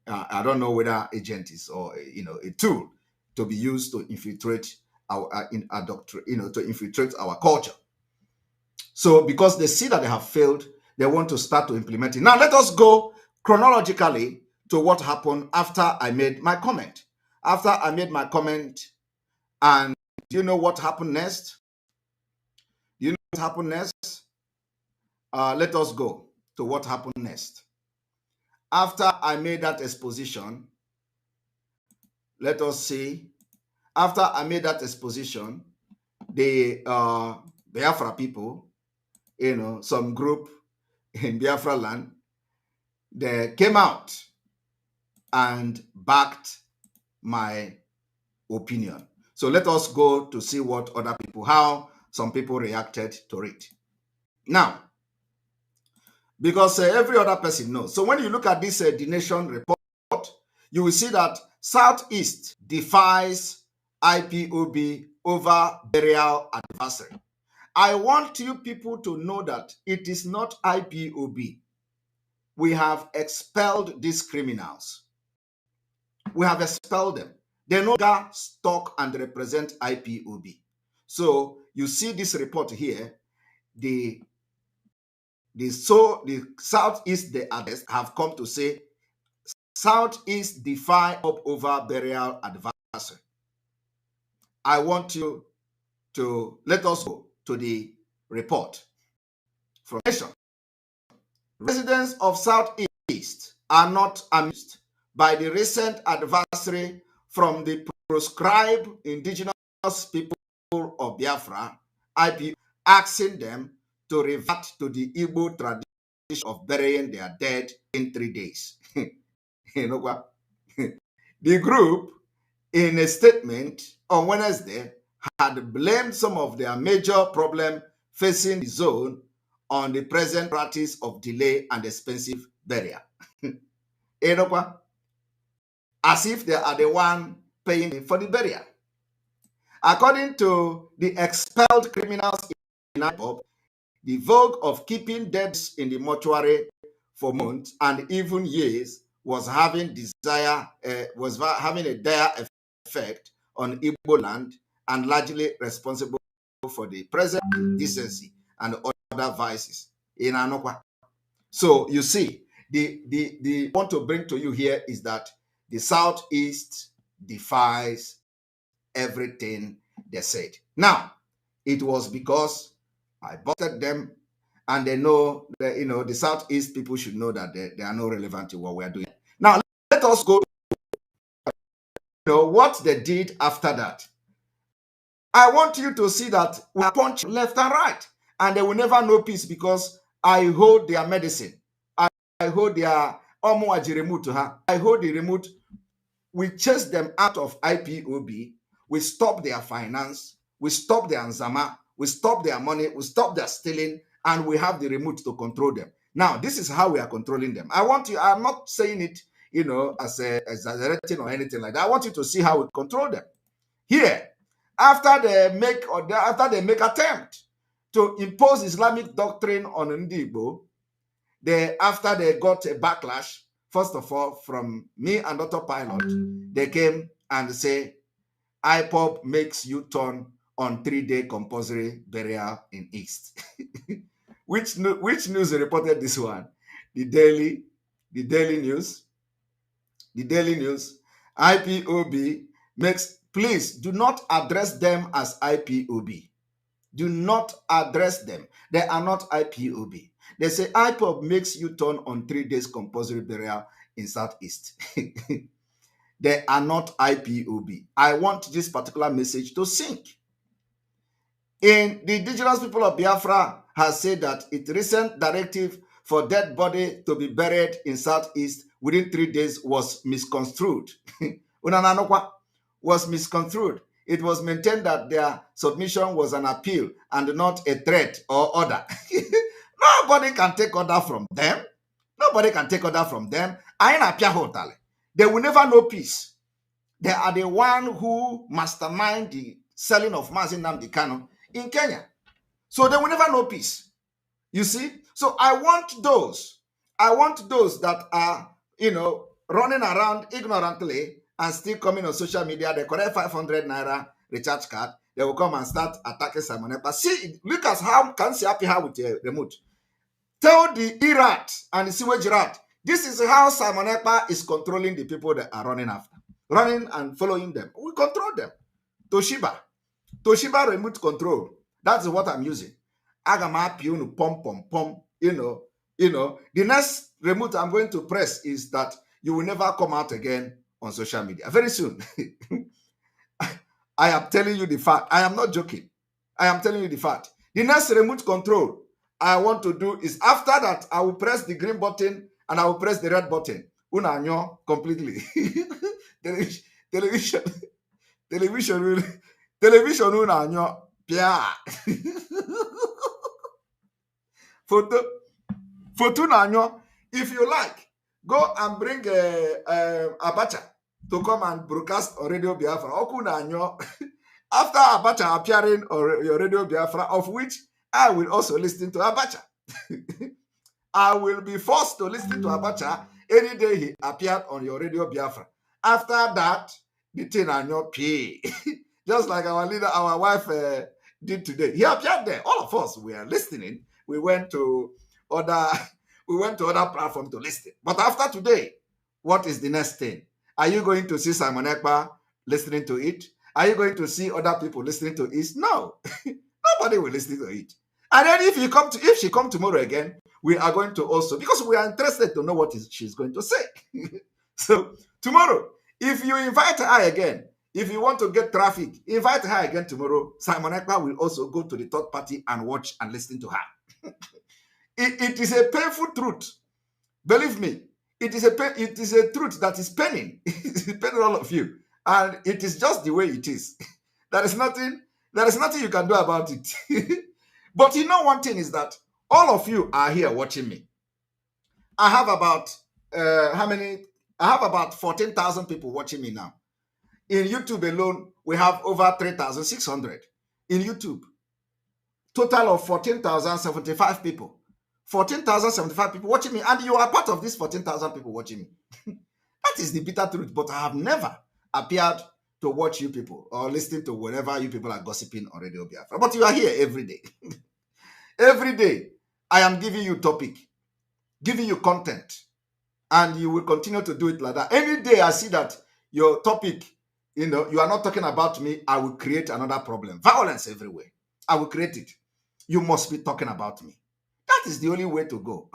S6: I don't know whether agents or, you know, a tool to be used to infiltrate our, to infiltrate our culture. So because they see that they have failed, they want to start to implement it. Now, let us go chronologically to what happened after I made my comment. After I made my comment, and do you know what happened next? Do you know what happened next? Let us go to what happened next. After I made that exposition, let us see. After I made that exposition, the Biafra people, you know, some group in Biafra land, they came out and backed my opinion. So let us go to see what other people, how some people reacted to it. Now, because every other person knows. So when you look at this The Nation report, you will see that Southeast defies IPOB over burial adversary. I want you people to know that it is not IPOB. We have expelled these criminals. We have expelled them. They no longer stalk and represent IPOB. So you see this report here, the Southeast, the others have come to say Southeast defy up over burial adversary. I want you to let us go to the report from Nation. Residents of Southeast are not amused by the recent adversary from the proscribed indigenous people of Biafra, IPOB, asking them to revert to the Igbo tradition of burying their dead in 3 days. You know what? The group, in a statement on Wednesday, had blamed some of their major problems facing the zone on the present practice of delay and expensive burial. You know what? As if they are the one paying for the burial. According to the expelled criminals in IPOB, the vogue of keeping dead in the mortuary for months and even years was having a dire effect on Igbo land and largely responsible for the present indecency and other vices in Anokwa. So you see, the want to bring to you here is that the Southeast defies everything they said. Now, it was because I busted them, and they know that, you know, the Southeast people should know that they are not relevant to what we are doing. Now, let us go to, you know, what they did after that. I want you to see that we are punching left and right, and they will never know peace because I hold their medicine. I hold their Omuaji remote to her. I hold the remote. We chase them out of IPOB. We stop their finance. we stop their Nzama, we stop their money, we stop their stealing, and we have the remote to control them. Now, this is how we are controlling them. I'm not saying it, as exaggerating or anything like that. I want you to see how we control them. Here, after they make attempt to impose Islamic doctrine on Ndigbo, after they got a backlash, first of all, from me and Dr. Pilot, they came and say, IPOB makes you turn on 3-day compulsory burial in East. Which news reported this one? The Daily News. The Daily News. IPOB makes, please do not address them as IPOB. Do not address them. They are not IPOB. They say IPOB makes you turn on 3 days compulsory burial in Southeast. They are not IPOB. I want this particular message to sink. In the indigenous people of Biafra has said that its recent directive for dead body to be buried in Southeast within 3 days was misconstrued. Was misconstrued. It was maintained that their submission was an appeal and not a threat or order. Nobody can take order from them. Nobody can take order from them. They will never know peace. They are the one who mastermind the selling of Mazi Nnamdi Kanu in Kenya. So they will never know peace. You see? So I want those that are, running around ignorantly and still coming on social media. They collect 500 naira recharge card. They will come and start attacking Simon Ekpa. See, look at how can see happy how with the remote. Tell the E-rat and the sewage rat, this is how Simon Ekpa is controlling the people that are running after. Running and following them. We control them. Toshiba remote control. That's what I'm using. Agama piunu pom pom pom. The next remote I'm going to press is that you will never come out again on social media. Very soon. I am telling you the fact. I am not joking. I am telling you the fact. The next remote control I want to do is after that, I will press the green button and I will press the red button. Unanyo completely. Television unanyo. Pia. Photo nanyo. If you like, go and bring Abacha to come and broadcast on Radio Biafra. After Abacha appearing on your Radio Biafra, of which I will also listen to Abacha. I will be forced to listen to Abacha any day he appeared on your Radio Biafra. After that, the thing I know pay. Just like our leader, our wife did today. He appeared there. All of us were listening. We went to other platforms to listen. But after today, what is the next thing? Are you going to see Simon Ekpa listening to it? Are you going to see other people listening to it? No. Nobody will listen to it. And then if she come tomorrow again, we are going to also, because we are interested to know what she's going to say. So tomorrow, if you invite her again, if you want to get traffic, invite her again tomorrow. Simon Ekpa will also go to the third party and watch and listen to her. It is a painful truth. Believe me, it is a truth that is paining. It's paining all of you. And it is just the way it is. There is nothing you can do about it. But you know one thing is that all of you are here watching me. I have about I have about 14,000 people watching me now. In YouTube alone, we have over 3,600 in YouTube. Total of 14,075 people. 14,075 people watching me, and you are part of these 14,000 people watching me. That is the bitter truth, but I have never appeared to watch you people or listening to whatever you people are gossiping on Radio Biafra. But you are here every day. Every day, I am giving you topic, giving you content, and you will continue to do it like that. Any day I see that your topic, you are not talking about me, I will create another problem. Violence everywhere. I will create it. You must be talking about me. That is the only way to go.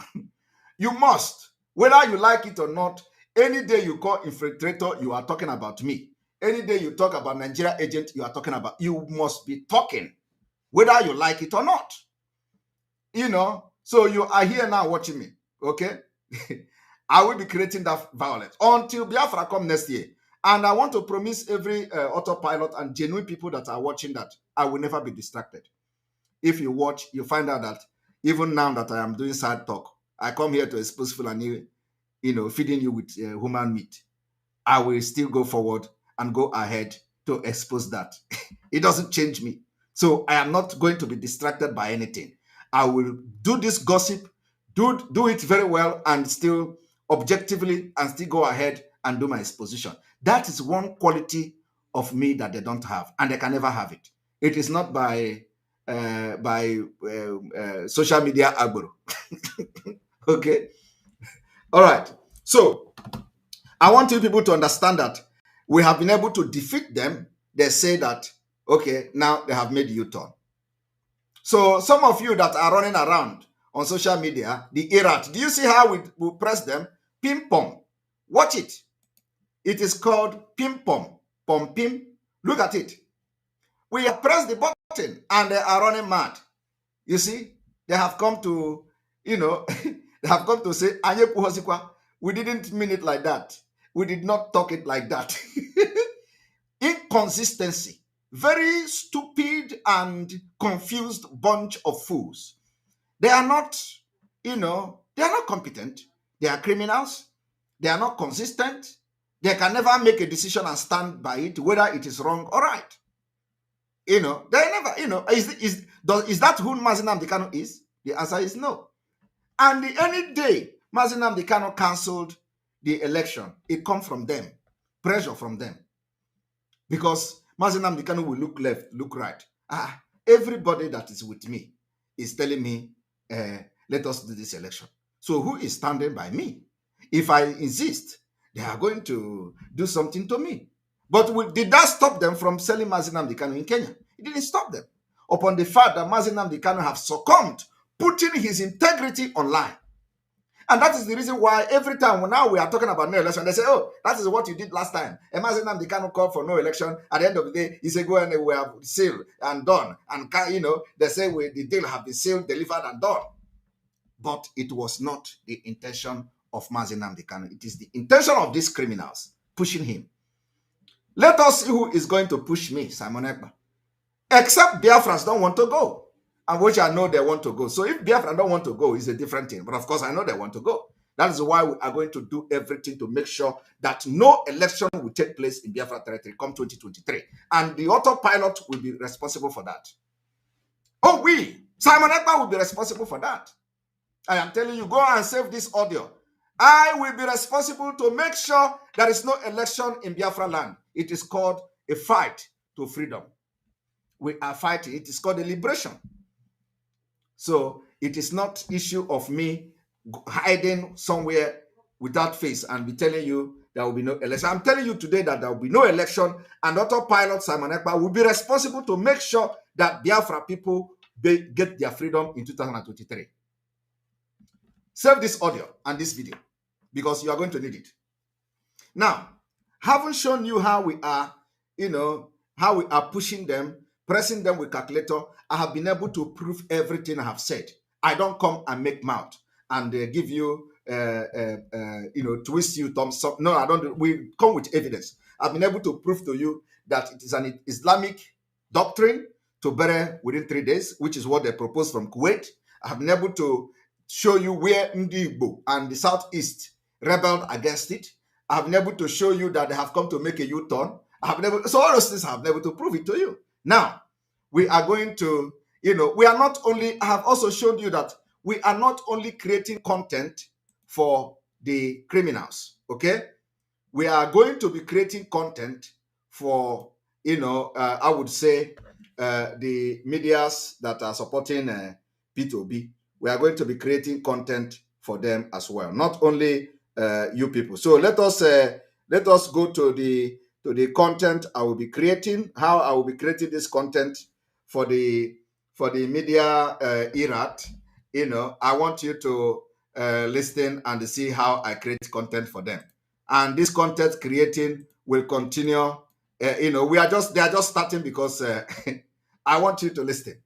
S6: You must. Whether you like it or not, any day you call infiltrator, you are talking about me. Any day you talk about Nigeria agent, you are talking about, you must be talking, whether you like it or not. So you are here now watching me, okay? I will be creating that violence. Until Biafra come next year, And I want to promise every autopilot and genuine people that are watching that I will never be distracted. If you watch, you find out that even now that I am doing side talk, I come here to expose Fulani, feeding you with human meat. I will still go forward and go ahead to expose that. It doesn't change me. So I am not going to be distracted by anything. I will do this gossip, do it very well, and still objectively, and still go ahead and do my exposition. That is one quality of me that they don't have, and they can never have it. It is not by social media agboro. Okay. All right. So I want you people to understand that we have been able to defeat them. They say that, okay, now they have made U-turn. So some of you that are running around on social media, the Iraq, do you see how we press them? Pim pom. Watch it. It is called pim pom. Pom pim. Look at it. We have pressed the button and they are running mad. You see, they have come to, they have come to say, we didn't mean it like that. We did not talk it like that. Inconsistency. Very stupid and confused bunch of fools. They are not, they are not competent. They are criminals. They are not consistent. They can never make a decision and stand by it, whether it is wrong or right. They never, is that who Mazi Nnamdi Kanu is? The answer is no. And any day Mazi Nnamdi Kanu cancelled the election, it comes from them, pressure from them. Because Mazi Nnamdi Kanu will look left, look right. Everybody that is with me is telling me, let us do this election. So who is standing by me? If I insist, they are going to do something to me. But did that stop them from selling Mazi Nnamdi Kanu in Kenya? It didn't stop them. Upon the fact that Mazi Nnamdi Kanu have succumbed, putting his integrity online. And that is the reason why every time now we are talking about no election, they say, oh, that is what you did last time. And Mazi Nnamdi Kanu called for no election. At the end of the day, he said, go and we have sealed and done. And, they say the deal have been sealed, delivered, and done. But it was not the intention of Mazi Nnamdi Kanu. It is the intention of these criminals pushing him. Let us see who is going to push me, Simon Ekpa. Except Biafrans don't want to go, and which I know they want to go. So if Biafra don't want to go, it's a different thing. But of course, I know they want to go. That is why we are going to do everything to make sure that no election will take place in Biafra territory come 2023. And the autopilot will be responsible for that. Oh, Simon Ekpa will be responsible for that. I am telling you, go and save this audio. I will be responsible to make sure there is no election in Biafra land. It is called a fight to freedom. We are fighting. It is called a liberation. So it is not issue of me hiding somewhere without face and be telling you there will be no election. I'm telling you today that there will be no election, and autopilot Simon Ekpa will be responsible to make sure that Biafra people get their freedom in 2023. Save this audio and this video because you are going to need it. Now, haven't shown you how we are, how we are pushing them, pressing them with calculator. I have been able to prove everything I have said. I don't come and make mouth and give you, twist you thumbs up. No, I don't. We come with evidence. I've been able to prove to you that it is an Islamic doctrine to bury within 3 days, which is what they proposed from Kuwait. I have been able to show you where Ndi Igbo and the Southeast rebelled against it. I have been able to show you that they have come to make a U-turn. So all those things I have been able to prove it to you. Now, we are going to, we are not only, I have also shown you that we are not only creating content for the criminals, okay? We are going to be creating content for, I would say, the medias that are supporting P2B. We are going to be creating content for them as well, not only you people. So let us go to the content I will be creating. How I will be creating this content for the media Iraq. I want you to listen and see how I create content for them. And this content creating will continue. They are just starting because I want you to listen.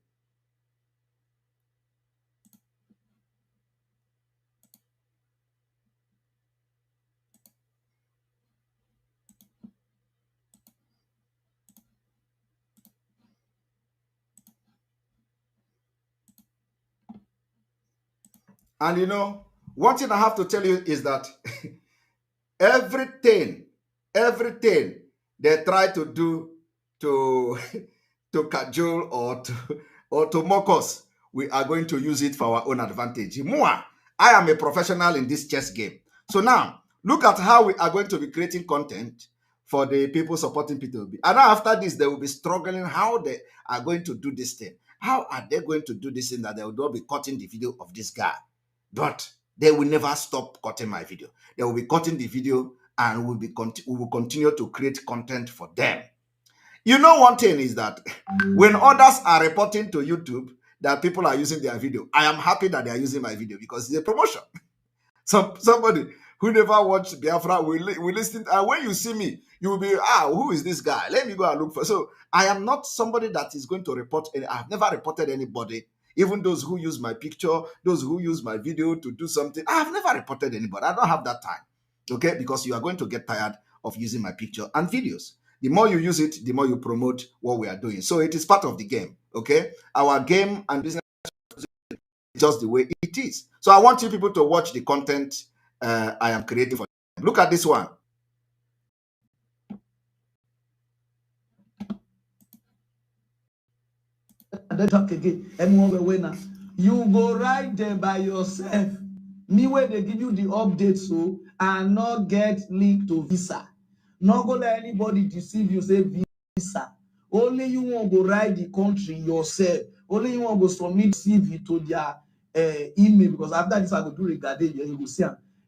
S6: And you know, one thing I have to tell you is that everything they try to do to to cajole or to mock us, we are going to use it for our own advantage. Moi, I am a professional in this chess game. So now, look at how we are going to be creating content for the people supporting P2B. And now after this, they will be struggling how they are going to do this thing. How are they going to do this thing that they will not be cutting the video of this guy? But they will never stop cutting my video. They will be cutting the video and we will continue to create content for them. You know, one thing is that when others are reporting to YouTube that people are using their video, I am happy that they are using my video because it's a promotion. Somebody who never watched Biafra will listen. And when you see me, you will be, who is this guy? Let me go and look for. So I am not somebody that is going to report. I've never reported anybody. Even those who use my picture, those who use my video to do something, I have never reported anybody. I don't have that time. Okay, because you are going to get tired of using my picture and videos. The more you use it, the more you promote what we are doing. So it is part of the game. Okay, our game and business is just the way it is. So I want you people to watch the content I am creating for them. Look at this one.
S7: Talk again. You go right there by yourself. Me where they give you the update so and not get linked to visa. Not go let anybody deceive you, say visa. Only you want to go write the country yourself. Only you want to go submit CV to their email, because after this I go do regarding you go see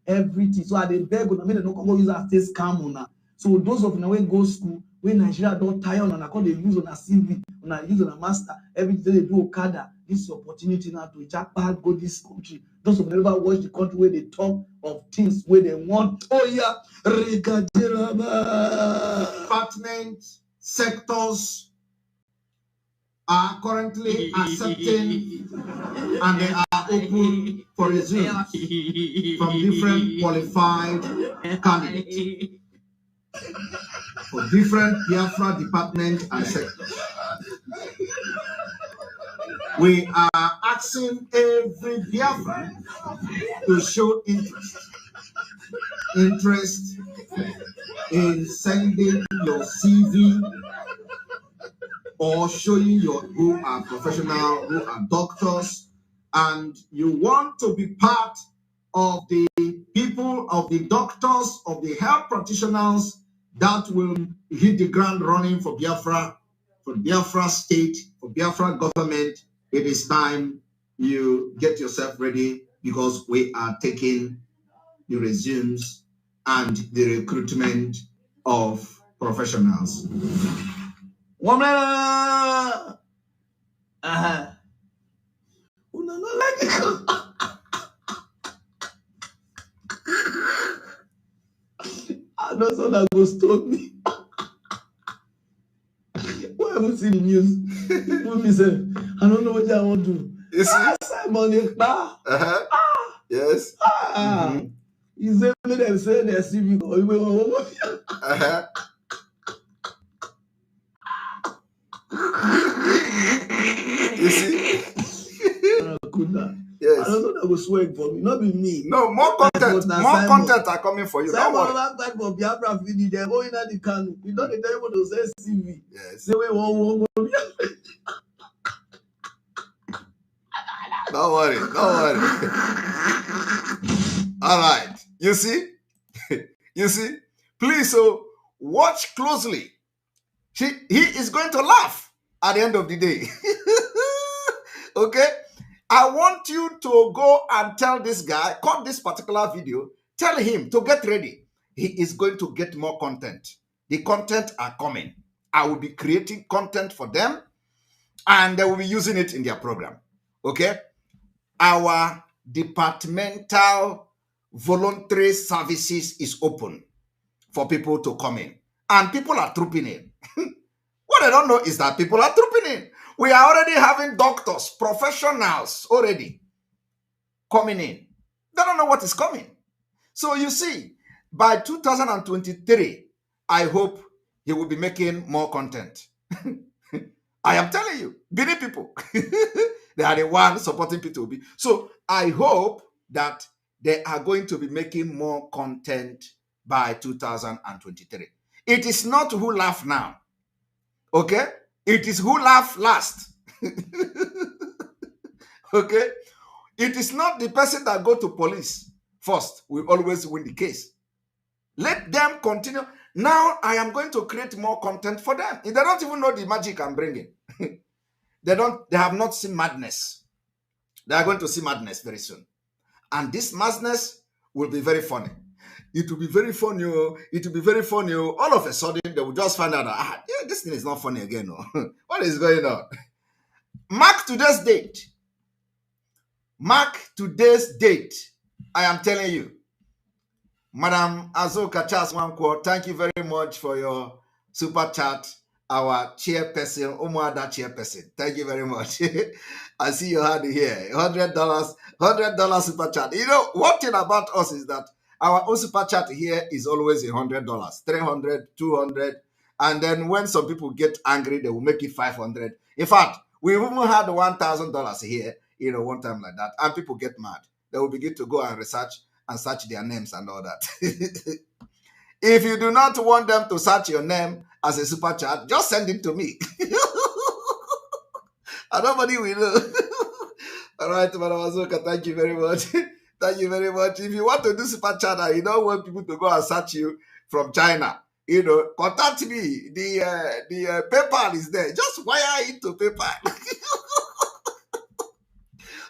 S7: everything. So I dey beg on me, they don't go use as test scam on. So those of you wey go school, when Nigeria don't tire on, I call they use on a CV, on a use on a master, everything they do Okada. This is opportunity now to jackpot go this country. Those who never watch the country where they talk of things where they want. Oh yeah,
S2: Departments, sectors are currently accepting and they are open for resumes from different qualified candidates for different Biafra departments and sectors. We are asking every Biafran to show interest in sending your CV or showing who are professional, who are doctors, and you want to be part of the people, of the doctors, of the health practitioners that will hit the ground running for Biafra, for Biafra state, for Biafra government. It is time you get yourself ready, because we are taking the resumes and the recruitment of professionals.
S7: I know someone go stop me. Why haven't seen the news? People say, I don't know what I want to do.
S6: You see?
S7: Simon,
S6: yes.
S7: He said, them say their CV.
S6: You see?
S7: Yes. I don't know that was swag for me, not be me.
S6: No, more content are coming for you.
S7: Simon, don't worry. For Biafra video, they're going at the canoe. You don't need anyone to say CV.
S6: Yes.
S7: Say, one.
S6: Don't worry. All right. You see? Please, so watch closely. He is going to laugh at the end of the day. Okay? I want you to go and tell this guy, cut this particular video, tell him to get ready. He is going to get more content. The content are coming. I will be creating content for them and they will be using it in their program. Okay? Our departmental voluntary services is open for people to come in. And people are trooping in. What I don't know is that people are trooping in. We are already having doctors, professionals already coming in. They don't know what is coming. So you see, by 2023, I hope he will be making more content. I am telling you, Bini people, they are the ones supporting P2B. So I hope that they are going to be making more content by 2023. It is not who laugh now, okay? It is who laugh last. Okay? It is not the person that go to police first will always win the case. Let them continue. Now I am going to create more content for them. They don't even know the magic I'm bringing. They have not seen madness. They are going to see madness very soon. And this madness will be very funny. It will be very funny. It will be very funny. All of a sudden, they will just find out that, yeah, this thing is not funny again. What is going on? Mark today's date. Mark today's date. I am telling you. Madam Azoka Charles Wankwo, thank you very much for your super chat. Our chairperson, Umuada chairperson. Thank you very much. I see you had here. $100 super chat. You know, one thing about us is that our own super chat here is always $100, $300, $200. And then when some people get angry, they will make it $500. In fact, we even had $1,000 here, you know, one time like that. And people get mad. They will begin to go and research and search their names and all that. If you do not want them to search your name as a super chat, just send it to me. And nobody will know. All right, Madam Azoka, thank you very much. Thank you very much. If you want to do super chat and you don't want people to go and search you from China, you know, contact me. The PayPal is there. Just wire it to PayPal.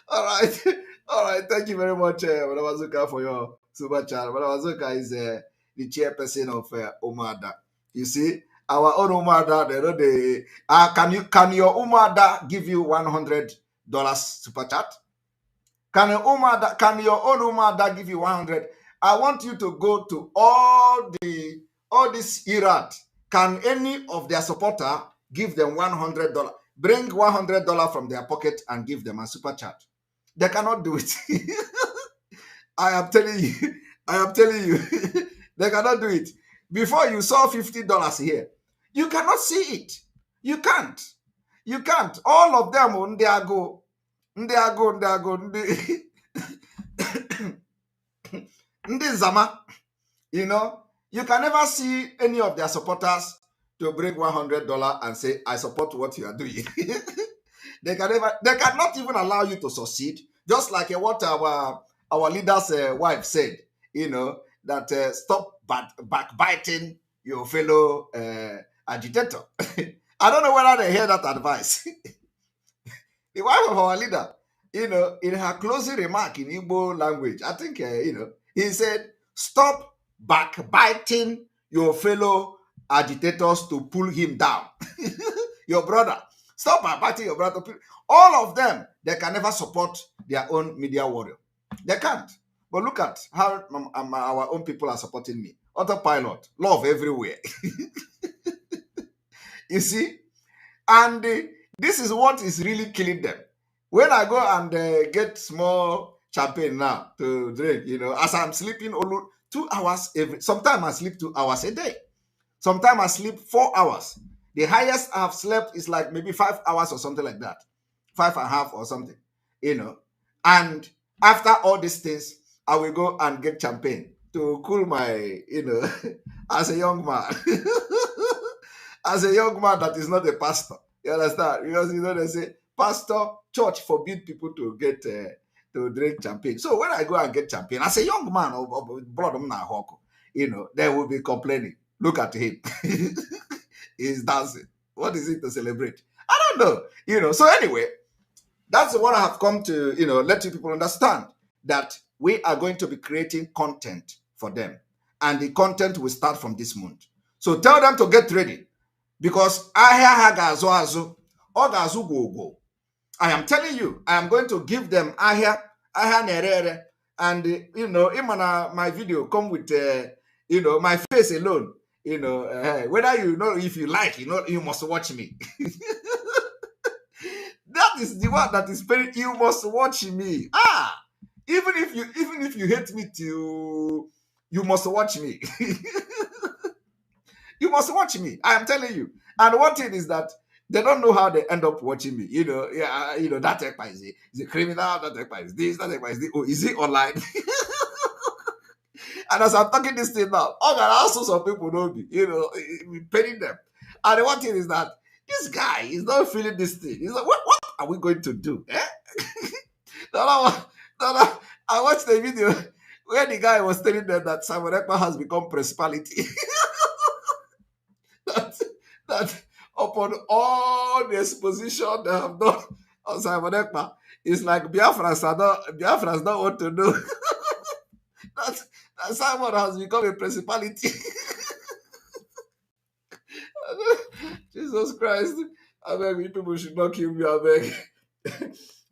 S6: All right. All right. Thank you very much, Madam Azoka, for your super chat. Madam Azoka is the chairperson of Umuada. You see, our own Umuada, they know the can your Umuada give you $100 super chat? Can your own Umuada give you 100? I want you to go to all this Iraq. Can any of their supporter give them $100? Bring $100 from their pocket and give them a super chat. They cannot do it. I am telling you. They cannot do it. Before you saw $50 here, you cannot see it. You can't. All of them, they go. Zama. You know, you can never see any of their supporters to bring $100 and say, I support what you are doing. They cannot even allow you to succeed. Just like what our leader's wife said, you know, that stop backbiting your fellow agitator. I don't know whether they hear that advice. The wife of our leader, you know, in her closing remark in Igbo language, I think, you know, he said, stop backbiting your fellow agitators to pull him down. Your brother. Stop backbiting your brother. All of them, they can never support their own media warrior. They can't. But look at how our own people are supporting me. Autopilot, love everywhere. You see? And this is what is really killing them. When I go and get small champagne now to drink, you know, as I'm sleeping only 2 hours sometimes I sleep 2 hours a day. Sometimes I sleep 4 hours. The highest I've slept is like maybe 5 hours or something like that. 5.5 or something, you know. And after all these things, I will go and get champagne to cool my, you know, as a young man. As a young man that is not a pastor. You understand? Because, you know, they say, pastor, church forbid people to get to drink champagne. So when I go and get champagne, as a young man, you know, they will be complaining. Look at him. He's dancing. What is it to celebrate? I don't know. You know, so anyway, that's what I have come to, you know, let you people understand that we are going to be creating content for them. And the content will start from this month. So tell them to get ready. Because I am telling you, I am going to give them nerere, and you know, my video come with you know, my face alone. You know, whether you know, if you like, you know, you must watch me. That is the one that is very. You must watch me. Even if you hate me too, you must watch me. You must watch me. I am telling you. And one thing is that They don't know how they end up watching me. Yeah, that Ekpa is a criminal, that Ekpa is this, that Ekpa is this. Oh, is he online? And as I'm talking this thing now, also some people know me, paying them. And the one thing is that this guy is not feeling this thing. He's like, what are we going to do? Eh? I watched the video where the guy was telling them that Simon Ekpa has become principality. that upon all the exposition they have done on Simon Ekpa, it's like Biafrans don't want to know that Simon has become a principality. Jesus Christ. I beg, people should not kill me, I beg.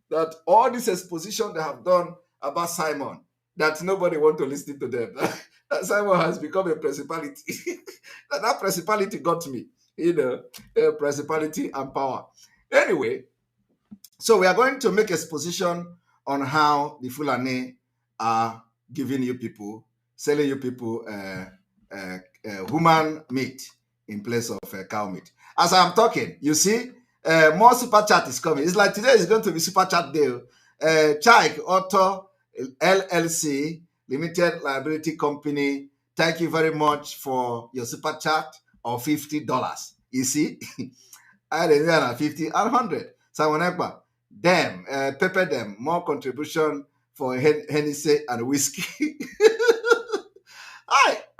S6: That all this exposition they have done about Simon, that nobody want to listen to them. That Simon has become a principality. that principality got me, principality and power. Anyway, so we are going to make exposition on how the Fulani are giving you people, selling you people human meat in place of cow meat. As I'm talking, you see, more super chat is coming. It's like today is going to be super chat day. Chaik Auto LLC Limited Liability Company. Thank you very much for your super chat of $50. You see, I had 50 and 100. Simon Ekpa, them, pepper them, more contribution for Hennessy and whiskey.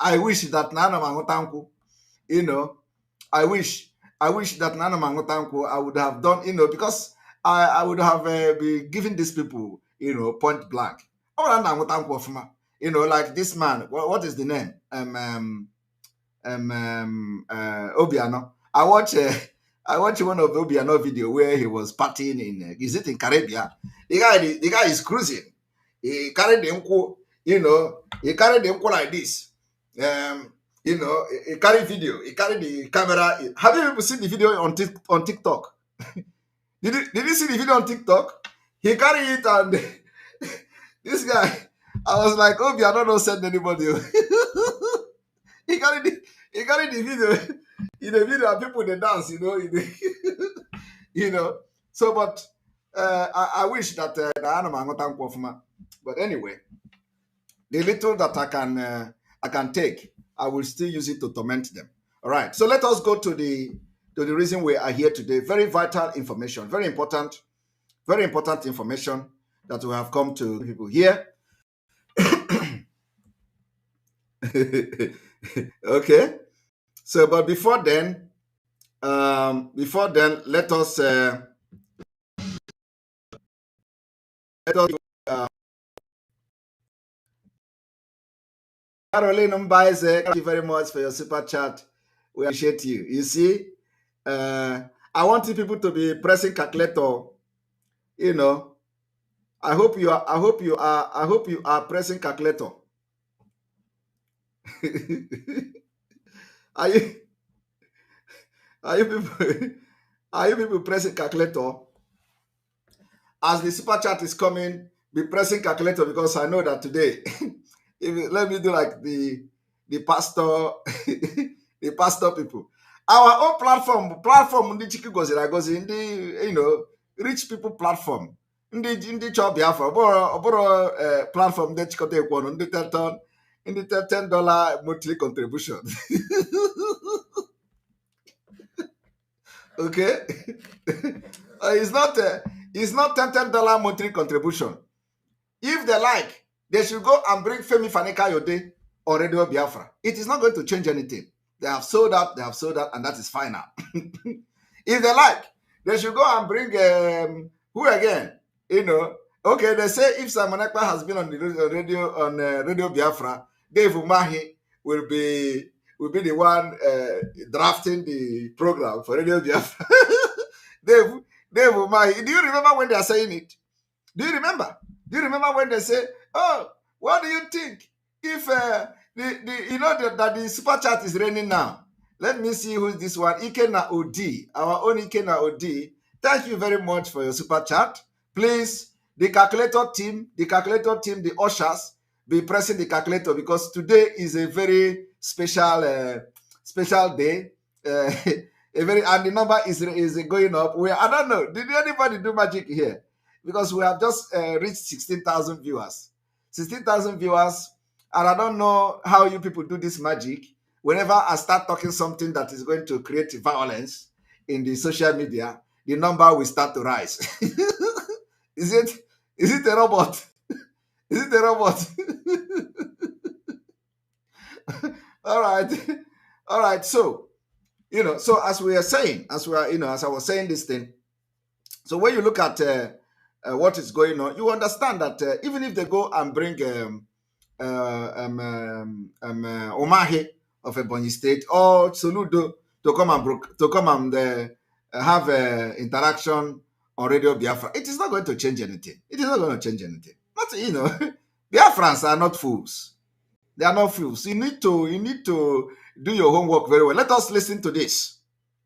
S6: I wish that Nana Mangotanku, I wish that Nana Mangotanku I would have done, because I would have been giving these people, point blank. Like this man, what is the name? Obiano. I watch one of Obiano video where he was partying in Caribbean. The guy is cruising. He carried the uncle, he carried the uncle like this. He carried video, he carried the camera. Have you ever seen the video on TikTok? Did you see the video on TikTok? He carried it, and this guy, I was like, oh, I don't send anybody. he carried the video. In the video, people they dance, So, but I wish that but anyway, the little that I can take, I will still use it to torment them. All right. So let us go to the reason we are here today. Very vital information, very important information that we have come to people here. Okay. So, but before then, let us Caroline Mbaise, thank you very much for your super chat. We appreciate you. You see, I want you people to be pressing calculator. I hope you are pressing calculator. Are you people pressing calculator? As the super chat is coming, be pressing calculator, because I know that today, let me do like the pastor, the pastor people. Our own platform, the Chiki Gozi, in the rich people platform, in the job Biafra, platform that Chikote Kwon, in the $10 monthly contribution. Okay, it's not $10 monthly contribution. If they like, they should go and bring Femi Fani-Kayode on Radio Biafra. It is not going to change anything. They have sold out, and that is fine now. If they like, they should go and bring who again? Okay, they say if Simon Ekpa has been on the Radio Biafra, Dave Umahi will be the one drafting the program for Radio Biafra. Dave Umahi. Do you remember when they are saying it? Do you remember when they say, oh, what do you think if that the super chat is raining now? Let me see who's this one. Ikena Odi, our own Ikena Odi. Thank you very much for your super chat. Please, the calculator team, the ushers, be pressing the calculator, because today is a very special day. and the number is going up. I don't know. Did anybody do magic here? Because we have just reached 16,000 viewers. 16,000 viewers, and I don't know how you people do this magic. Whenever I start talking something that is going to create violence in the social media, the number will start to rise. Is it a robot? Is it a robot? All right. So, so as we are saying, as I was saying this thing, so when you look at what is going on, you understand that even if they go and bring Omahe of Ebonyi State or Soludo to come and have interaction on Radio Biafra, it is not going to change anything. It is not going to change anything. Biafrans are not fools. They are not fools. You need to do your homework very well. Let us listen to this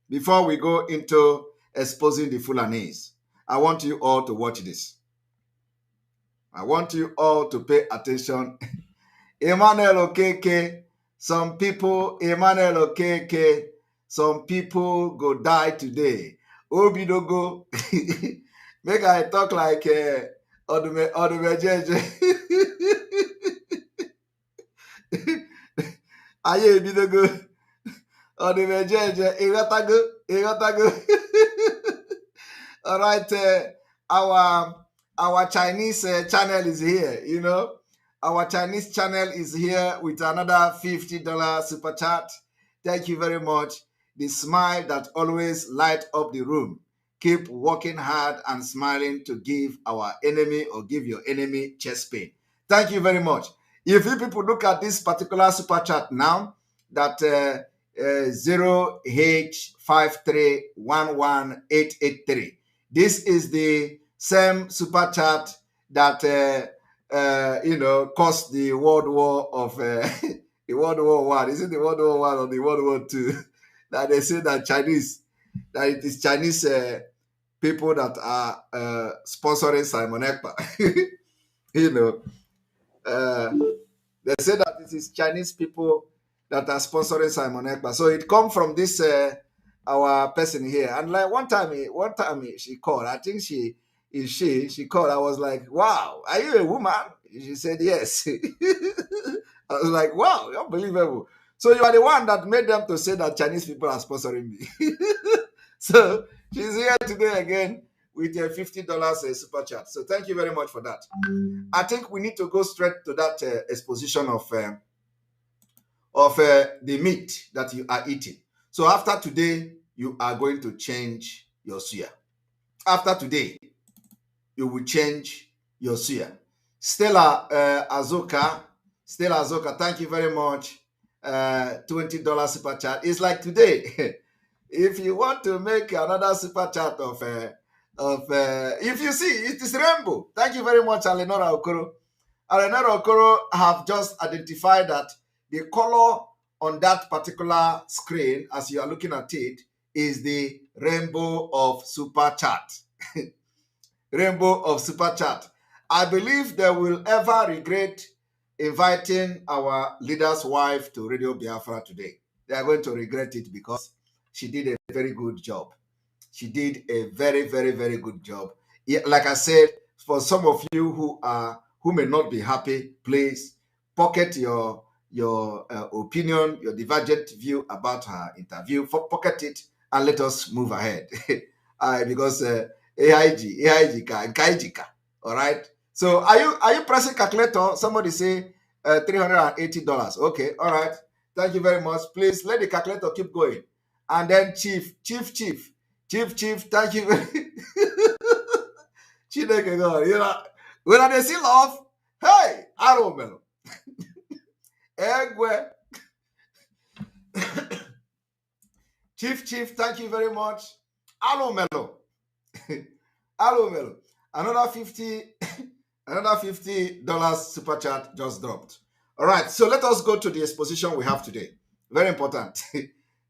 S6: before we go into exposing the Fulanese. I want you all to watch this. I want you all to pay attention. Emmanuel Okeke, some people go die today. Obidogo, make I talk like Odume Jeje. Aye, Obidogo, Odume Jeje, Igatago. All right, our Chinese channel is here, Our Chinese channel is here with another $50 super chat. Thank you very much. The smile that always light up the room. Keep working hard and smiling to give our enemy or give your enemy chest pain. Thank you very much. If you people look at this particular super chat now, that 0H5311883. This is the same super chat that caused the World War of the World War I. Is it the World War I or the World War II? That they say that it is Chinese people that are sponsoring Simon Ekpa. They say that it is Chinese people that are sponsoring Simon Ekpa. So it comes from this our person here. And like one time she called. I think she called. I was like, wow, are you a woman? She said yes. I was like, wow, unbelievable. So you are the one that made them to say that Chinese people are sponsoring me. So she's here today again with a $50 super chat. So thank you very much for that. I think we need to go straight to that exposition of the meat that you are eating. So after today, you are going to change your suya. After today, you will change your suya. Stella Azoka, thank you very much. $20 super chat. It's like today. If you want to make another super chat if you see, it is rainbow. Thank you very much, Alenora Okoro. Alenora Okoro have just identified that the color on that particular screen, as you are looking at it, is the rainbow of super chat. Rainbow of super chat. I believe they will ever regret inviting our leader's wife to Radio Biafra today. They are going to regret it because she did a very good job. She did a very, very, very good job. Like I said, for some of you who may not be happy, please pocket your opinion, your divergent view about her interview. Pocket it and let us move ahead. Because AIG, all right. So are you pressing calculator? Somebody say $380. Okay, all right. Thank you very much. Please let the calculator keep going. And then Chief, thank you very when they see love, hey, Aromelo. Egwe. Chief, thank you very much. Alomelo. Alomelo. Another $50 super chat just dropped. All right, so let us go to the exposition we have today. Very important.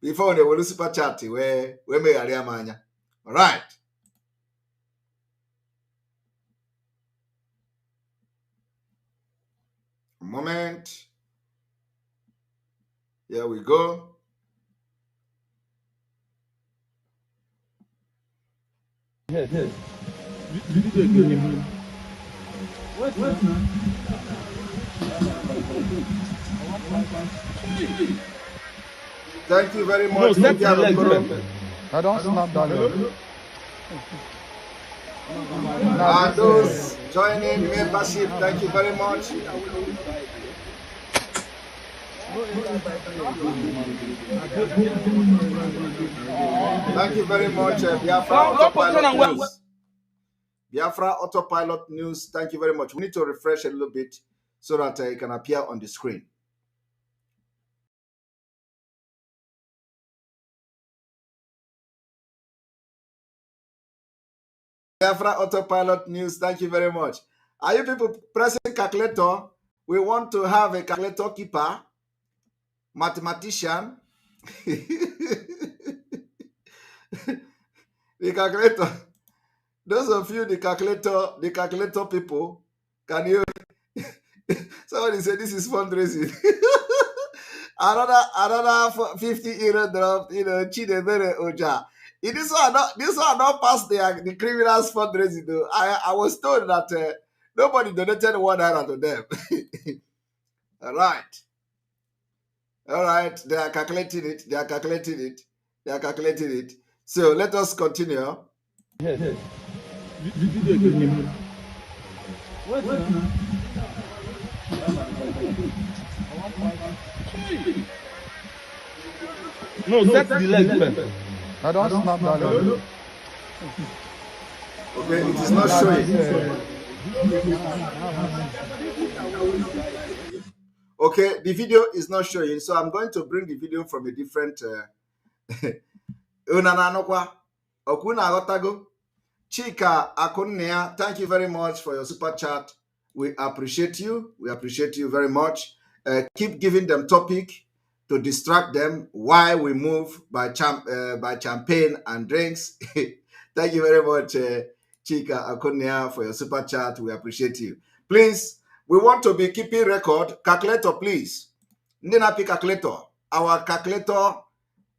S6: Before the super chat, where we manya. All right. A moment. Here we go.
S8: Yes.
S6: Thank you very
S8: No,
S6: much.
S8: set the leg.
S9: I don't snap that leg.
S6: And those joining membership, thank you very much. Thank you very much, Biafra Autopilot News. Biafra Autopilot News, thank you very much. We need to refresh a little bit so that it can appear on the screen. Biafra Autopilot News, thank you very much. Are you people pressing calculator? We want to have a calculator keeper, mathematician. The calculator. Those of you, the calculator people, can you? Somebody said this is fundraising. another 50 euro dropped. Chidebere Oja. This one not pass the criminals fundraising though. I was told that nobody donated $1 to them. All right. They are calculating it. So let us continue.
S8: Yes. No, set the leg.
S9: I don't snap that leg.
S6: Okay, it is not showing. Okay, the video is not showing, so I'm going to bring the video from a different. Chika Akunnea, thank you very much for your super chat. We appreciate you. We appreciate you very much. Keep giving them topic to distract them while we move by champagne and drinks. Thank you very much, Chika Akunnea, for your super chat. We appreciate you. Please, we want to be keeping record. Calculator, please. Ndinapi calculator. Our calculator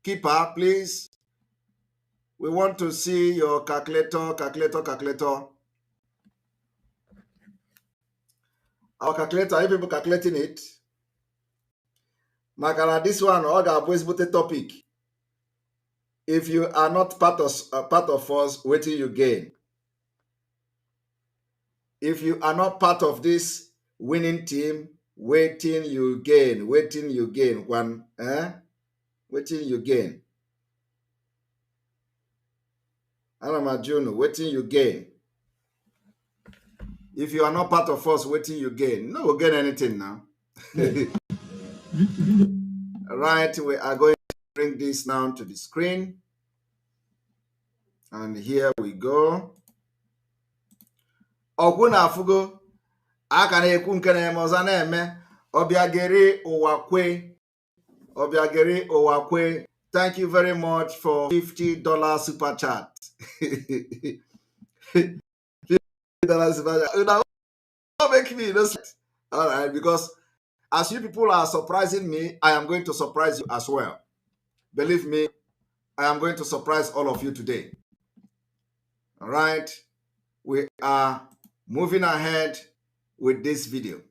S6: keeper, please. We want to see your calculator. Our calculator, are you people calculating it? Makara, this one, always put a topic. If you are not part of us, waiting you gain. If you are not part of this winning team, waiting you gain. Waiting you gain. Alamajunu, waiting you gain. If you are not part of us, waiting you gain. No, we'll gain anything now. Right, we are going to bring this now to the screen. And here we go. Okuna Fugo. Akane kunkene mozana eme. Obiageri Owakwe. Thank you very much for $50 super chat. $50 super chat. Don't make me innocent. All right, because as you people are surprising me, I am going to surprise you as well. Believe me, I am going to surprise all of you today. All right, we are moving ahead with this video.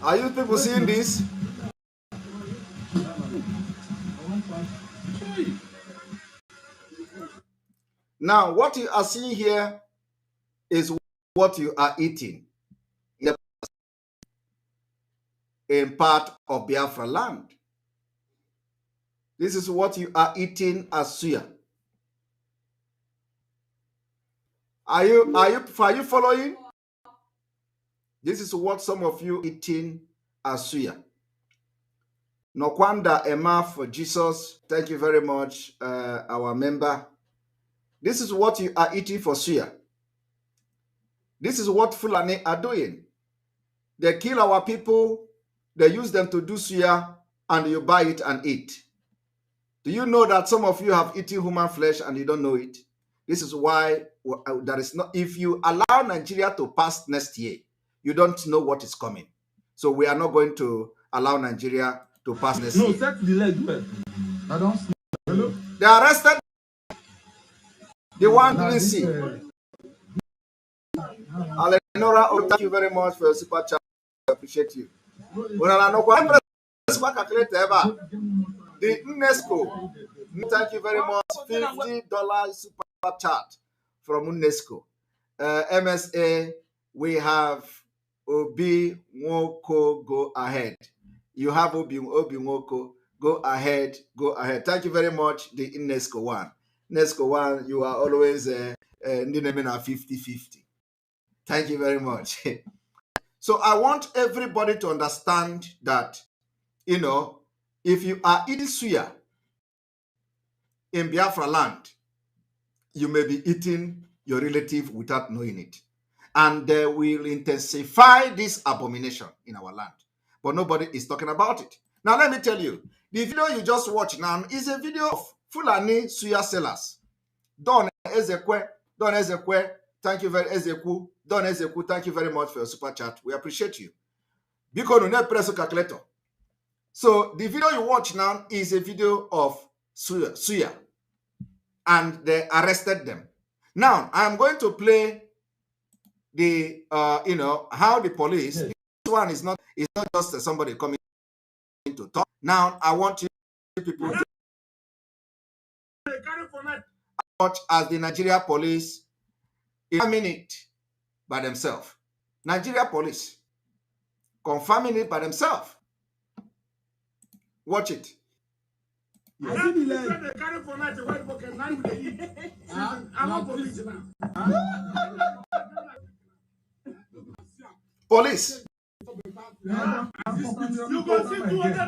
S6: Are you people seeing this? Now, what you are seeing here is what you are eating in part of Biafra land. This is what you are eating as suya. Are you following? This is what some of you eating as suya. Nokwanda Emma for Jesus. Thank you very much, our member. This is what you are eating for suya. This is what Fulani are doing. They kill our people. They use them to do suya, and you buy it and eat. Do you know that some of you have eaten human flesh and you don't know it? This is why there is not. If you allow Nigeria to pass next year, you don't know what is coming. So we are not going to allow Nigeria to pass next year.
S8: No, set the leg first.
S9: I don't see. Hello?
S6: They arrested the one didn't see. Alenora, oh, thank you very much for your super chat. I appreciate you. The UNESCO, thank you very much. $50 super chat from UNESCO. MSA, we have Obi Nwoko, go ahead. You have Obi Nwoko, go ahead, go ahead. Thank you very much, the UNESCO one. UNESCO one, you are always 50-50. Thank you very much. So I want everybody to understand that, you know, if you are eating suya in Biafra land, you may be eating your relative without knowing it. And they will intensify this abomination in our land. But nobody is talking about it. Now, let me tell you, the video you just watched now is a video of Fulani suya sellers. Don Ezekwe, thank you very Ezeku. Don Ezeku, thank you very much for your super chat. We appreciate you. Because we need press calculator. So the video you watch now is a video of suya. And they arrested them. Now, I'm going to play the, you know, how the police, this one is not just somebody coming to talk. Now, I want you people to watch as the Nigeria police is confirming it by themselves. Nigeria police confirming it by themselves. Watch it. Police.
S8: You go see 200 I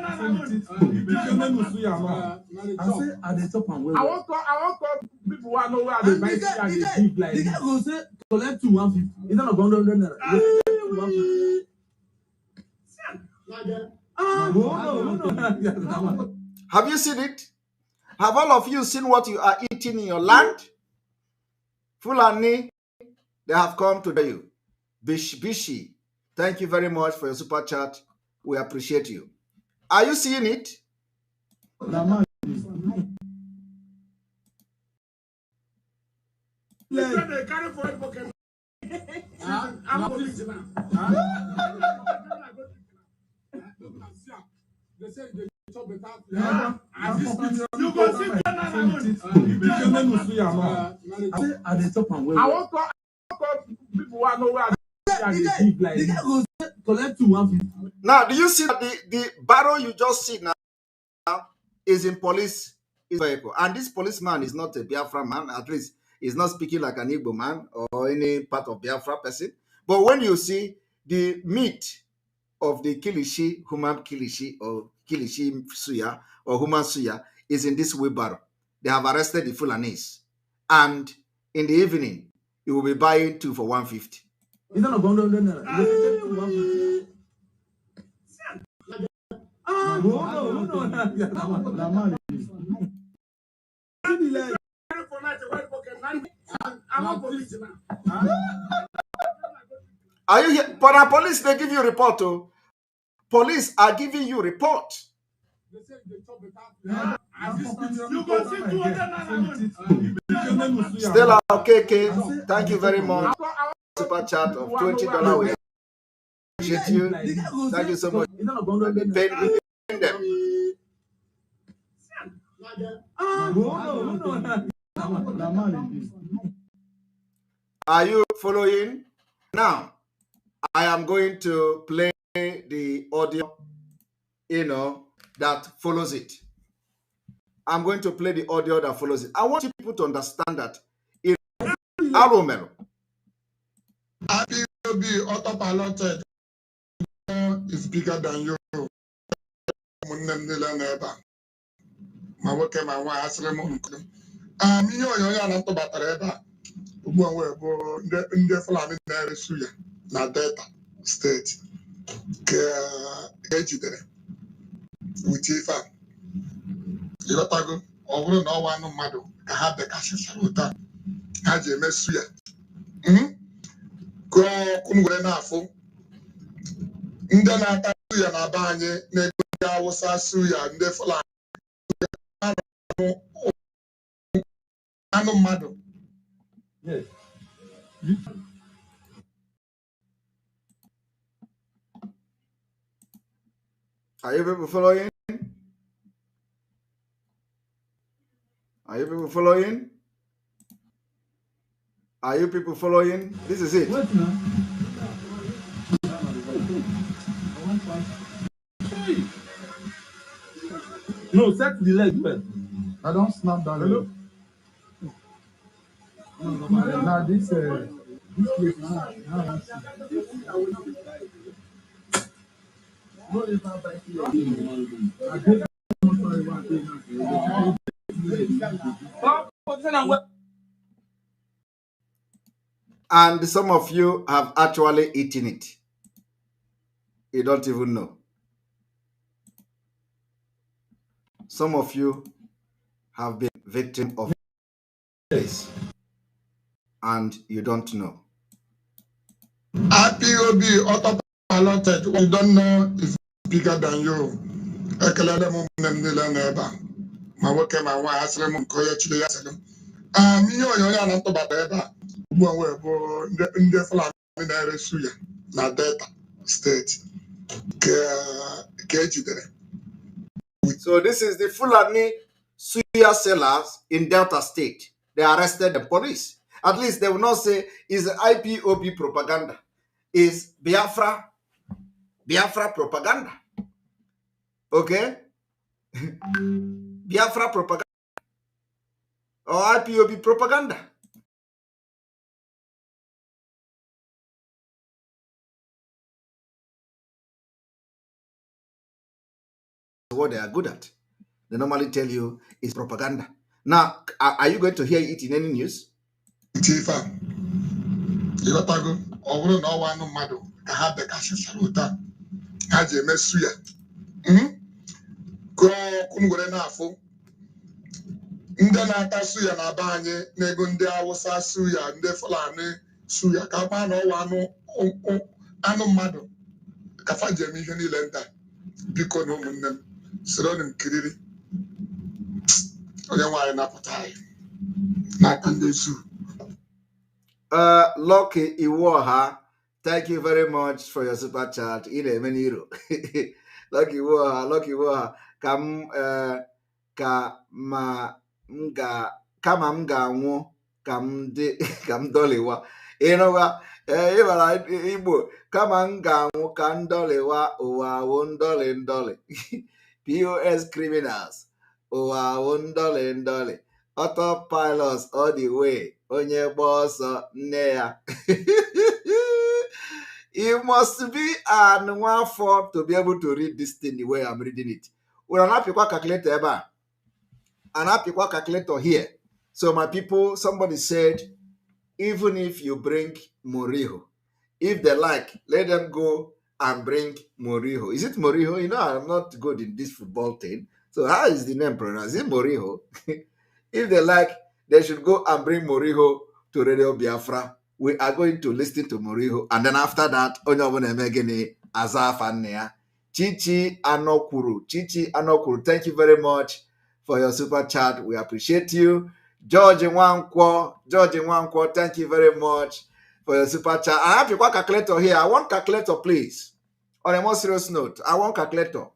S8: want people who know where they buy and they give like this. The guy go say collect 150. Is that not 100 naira?
S6: Have you seen it? Have all of you seen what you are eating in your land? Fulani, they have come to you. Bishi, thank you very much for your super chat. We appreciate you. Are you seeing it? Now, do you see that the barrel you just see now is in police vehicle? And this policeman is not a Biafra man, at least he's not speaking like an Igbo man or any part of Biafra person. But when you see the meat of the kilishi, human kilishi, or kilishi suya, or human suya, is in this wheelbarrow. They have arrested the Fulanis. And in the evening, you will be buying 2 for 150.
S8: Is that not 100 naira?
S6: Are you here? But our police, they give you a report. Oh. Police are giving you report. Stella KK, thank you very much. Super chat of $20. We appreciate you. Thank you so much. They paid them. Are you following? Now, I am going to play the audio, you know, that follows it. I'm going to play the audio that follows it. I want people to understand that in Aromero,
S1: autopiloted is bigger than you. My work and my wife, you know, na Delta State with Ifa. You got to go. ọ bụrụ na ọwa anụ mmadụ ka ha bekasịsara ụta ha ji emesu ya ka ọkụ m were na-afụ ndị na-ata suya na be anyị na-ego ndị Awụsa suya ndị Fulani anụ mmadụ.
S6: Are you people following? Are you people following? Are you people following? This is it.
S8: No, set the leg first.
S9: I don't snap that. Hello? Now this place now.
S6: And some of you have actually eaten it. You don't even know. Some of you have been victim of this and you don't know.
S1: IPOB auto-piloted, we don't know if bigger than you. My work my wife has them koya chile yaselum. Yo na to baba ugbo we bo ndị Fulani na Suya na Delta State.
S6: So this is the Fulani Suya sellers in Delta State. They arrested the police. At least they will not say it's IPOB propaganda. It's Biafra propaganda. Okay? Biafra propaganda. Or IPOB propaganda. What they are good at. They normally tell you is propaganda. Now, are you going to hear it in any news?
S1: Ndị na-ata suya na be anyị na-ego ndị Awụsa suya ndị Fulani suya ka akpa na ọwa anụ mmadụ ka fa ji eme ihe niile nta biko na ụmụnne m soro m kiriri onye nwaanyị napụta anyị n'aka ndị zu.
S6: Lucky Iwoha, thank you very much for your super chat. Ine meniro. Lucky Iwoha, kama m ga-anwụ ka m dọlịwa. Ịnụwa ịbara Igbo kama m ga-anwụ ka m dọlịwa ụwa wụ ndọlị POS criminals ụwa wụ ndọlị autopilots all the way onye gba ọsọ nne ya. You must be an nwafọ to be able to read this thing the way I'm reading it. We're not people calculator ebe an apikwa calculator here. So my people, somebody said, even if you bring Moriho, if they like, let them go and bring Moriho. Is it Moriho? You know, I'm not good in this football thing. So how is the name pronounced? Is it Moriho? If they like, they should go and bring Moriho to Radio Biafra. We are going to listen to Moriho. And then after that, Onyobone Megene Azaf Annea. Chichi Anokuru. Thank you very much for your super chat. We appreciate you. George Nwankwo, thank you very much for your super chat. I have your calculator here. I want calculator, please. On a more serious note, I want calculator.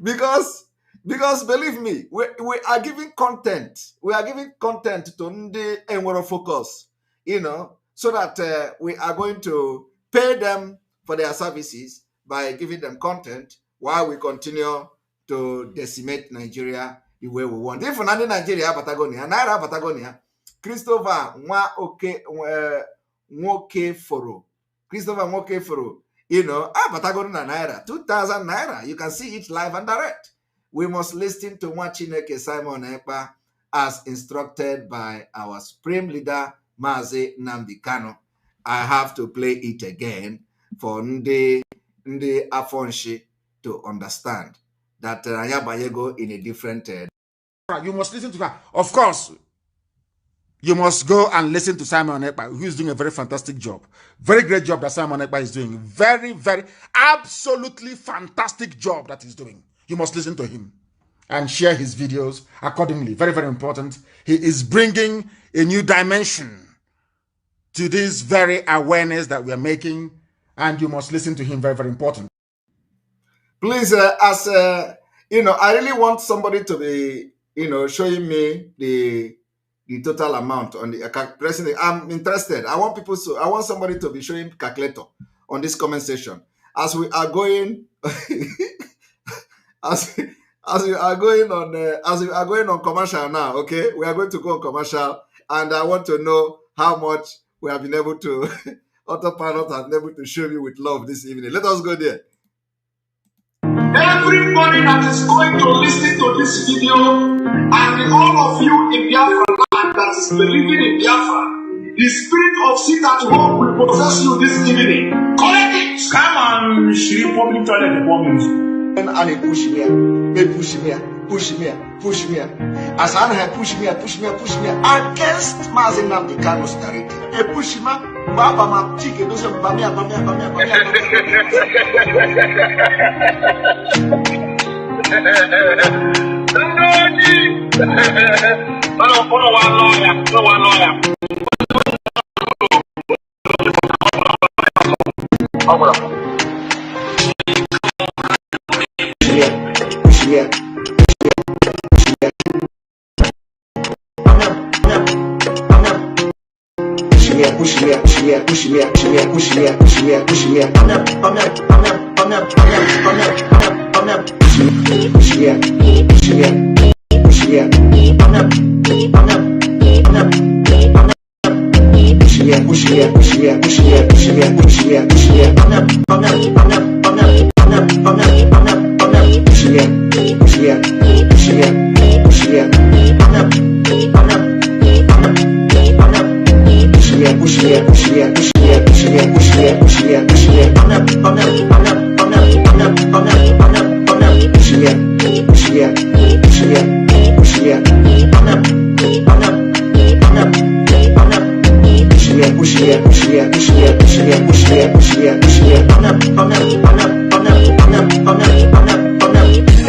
S6: Because believe me, we are giving content. We are giving content to the Enwero Focus, so that we are going to pay them for their services by giving them content while we continue to decimate Nigeria the way we want. If not in Nigeria, Patagonia, Naira Patagonia, Christopher Nwokeforo, Patagonia Naira, 2,000 Naira. You can see it live and direct. We must listen to Mwachineke Simon Ekpa as instructed by our supreme leader, Mazi Nnamdi Kanu. I have to play it again for Ndi Afonshi to understand. that Ayabayego in a different.
S4: You must listen to her. Of course, you must go and listen to Simon Ekpa, who is doing a very fantastic job. Very great job that Simon Ekpa is doing. Very, very, absolutely fantastic job that he's doing. You must listen to him and share his videos accordingly. Very, very important. He is bringing a new dimension to this very awareness that we are making, and you must listen to him. Very, very important.
S6: Please, you know, I really want somebody to be, you know, showing me the total amount on the pressing. I'm interested. I want somebody to be showing calculator on this comment section as we are going as we are going on commercial now. Okay, we are going to go on commercial, and I want to know how much we have been able to Autopilot has been able to show me with love this evening. Let us go there.
S2: Everybody that is going to listen to this video, and all of you in Biafra land that is believing in Biafra, the spirit of sit at home will possess you this evening. Collect it! Come on, she public toilet performance.
S6: And they push me, they push me, push me, push me. As I had push me against Mazi Nnamdi Kanu Stari. They push me, Baba ma chicken doesn't bamia.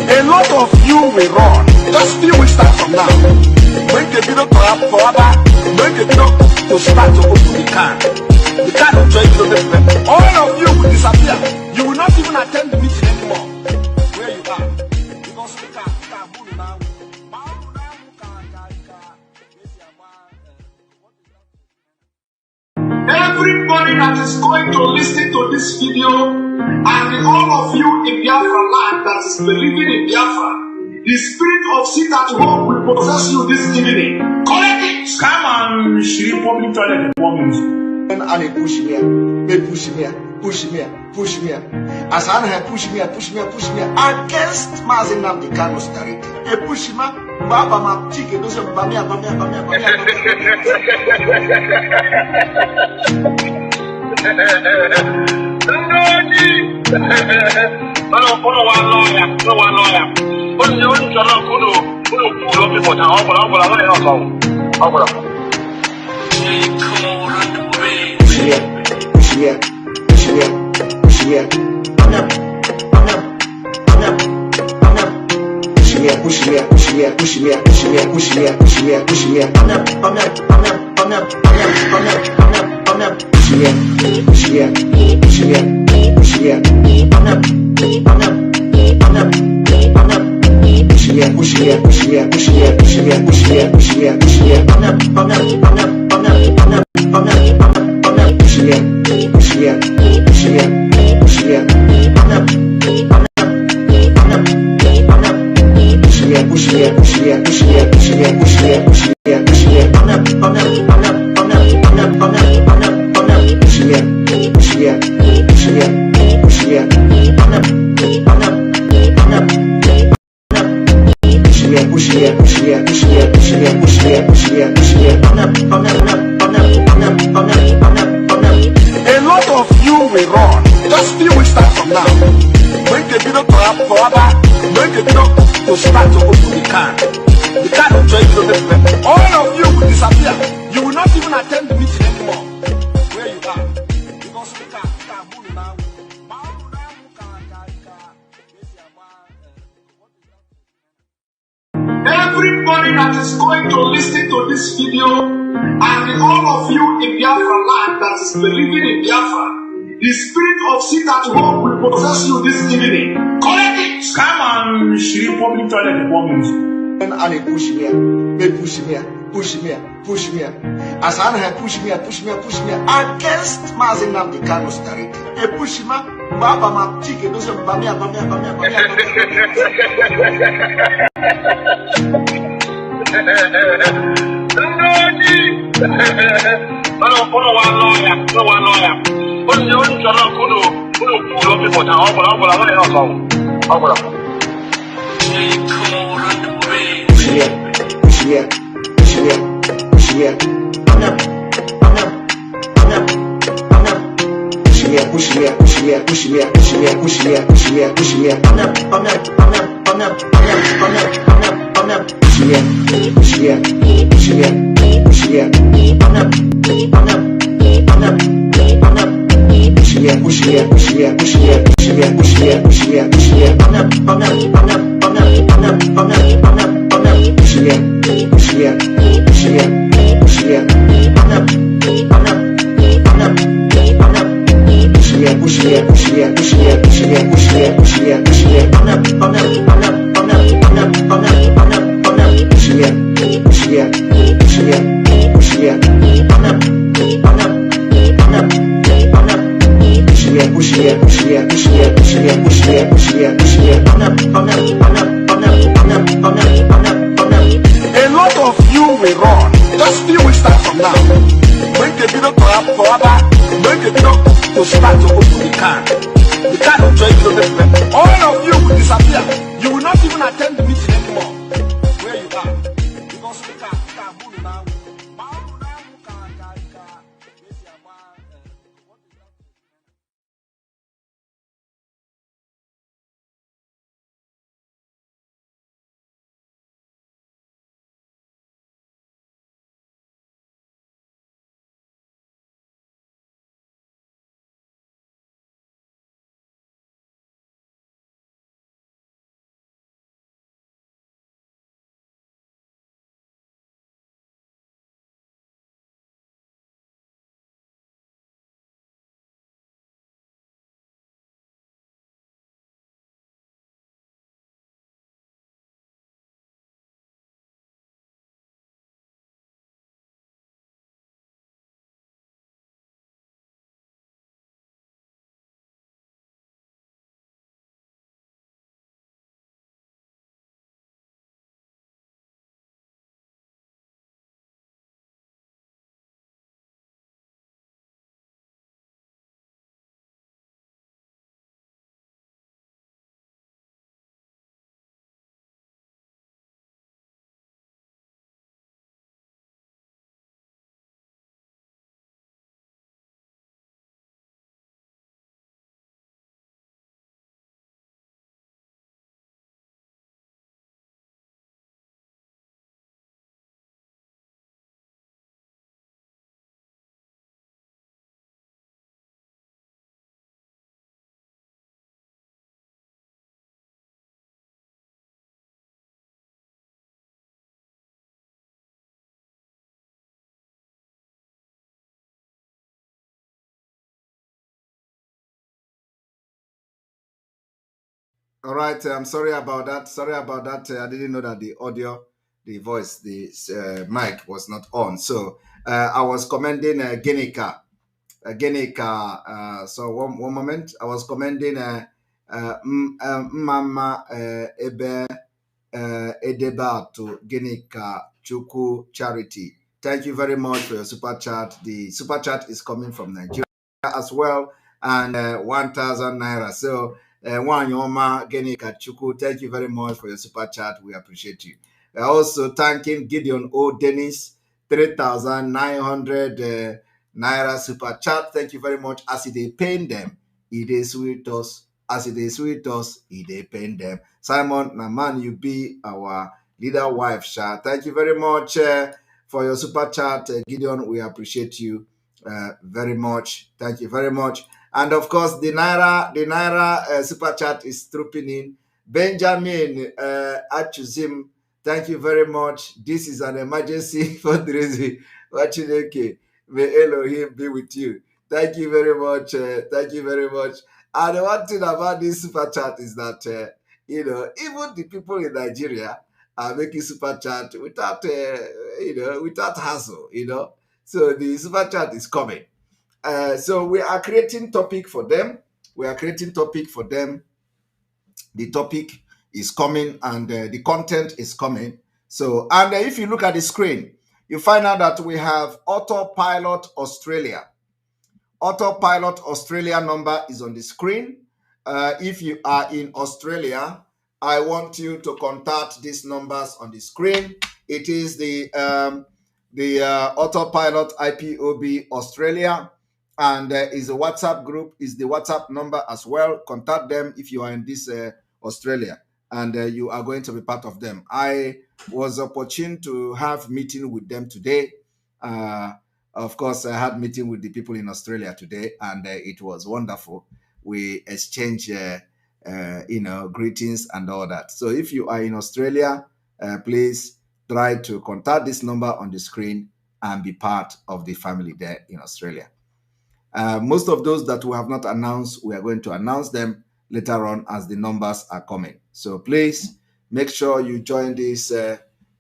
S2: A lot of you will run. Just few weeks start from now. Bring the video to have forever. Bring the video to start to open the can. The can will join you. All of you will disappear. You will not even attend the meeting anymore. Where you are. Because we can move now. Everybody that is going to listen to this video, and all of you in Biafra land that is believing in Biafra, the spirit of sit at home will possess you this evening. Collect it! Come on, she public toilet performance.
S6: And they push me, they push me, push me, push me. As I had push me against Mazi Nnamdi Kanu Stari. They push me, Baba ma chicken doesn't bamia. A lot of you will run. Just few weeks start from now. Bring
S10: the video to start to open the can. The can will join you. All of you will disappear. You will not even attend the meeting anymore. Where you are. Because we can move now. Everybody that is going to listen to this video, and all of you in Biafra land that is believing in Biafra, the spirit of sin at home will possess you this evening. Collect it! Come on, she public toilet bombings.
S2: And they push me, they push me, push me, push me. As I have push me against Mazi Nnamdi Kanu Starete. They push me, Baba ma tike doze bamia.
S10: A lot of you will run. Just few weeks start from now. Bring the video to bring the video to start to open the can. The can will join you. All of you will disappear. You will not even attend the meeting anymore. Where you are. Because we can move now.
S6: All right, I'm sorry about that. I didn't know that the audio, the voice, the mic was not on. So I was commending Ginika. So one moment. I was commending Mama Ebe Edeba to Ginika Chuku Charity. Thank you very much for your super chat. The super chat is coming from Nigeria as well, and 1,000 naira. So Wanyoma Genika Chuku, thank you very much for your super chat. We appreciate you. We're also thanking Gideon O. Dennis, 3,900 naira super chat. Thank you very much. As they paying them, it is with us as it is with us, it depend them. Simon, Naman, you be our leader wife, Sha. Thank you very much for your super chat, Gideon. We appreciate you very much. Thank you very much. And of course, the Naira super chat is trooping in. Benjamin Achuzim, thank you very much. This is an emergency fundraising. Watching, okay. May Elohim be with you. Thank you very much. Thank you very much. And the one thing about this super chat is that, you know, even the people in Nigeria are making super chat without, you know, without hassle, you know. So the super chat is coming. So we are creating topic for them. We are creating topic for them. The topic is coming and the content is coming. So, and if you look at the screen, you find out that we have Autopilot Australia. Autopilot Australia number is on the screen. If you are in Australia, I want you to contact these numbers on the screen. It is the Autopilot IPOB Australia, and is a WhatsApp group, is the WhatsApp number as well. Contact them if you are in this Australia, and you are going to be part of them. I was opportune to have meeting with them today. Of course, I had meeting with the people in Australia today, and it was wonderful. We exchanged, you know, greetings and all that. So if you are in Australia, please try to contact this number on the screen and be part of the family there in Australia. Most of those that we have not announced, we are going to announce them later on as the numbers are coming. So please make sure you join these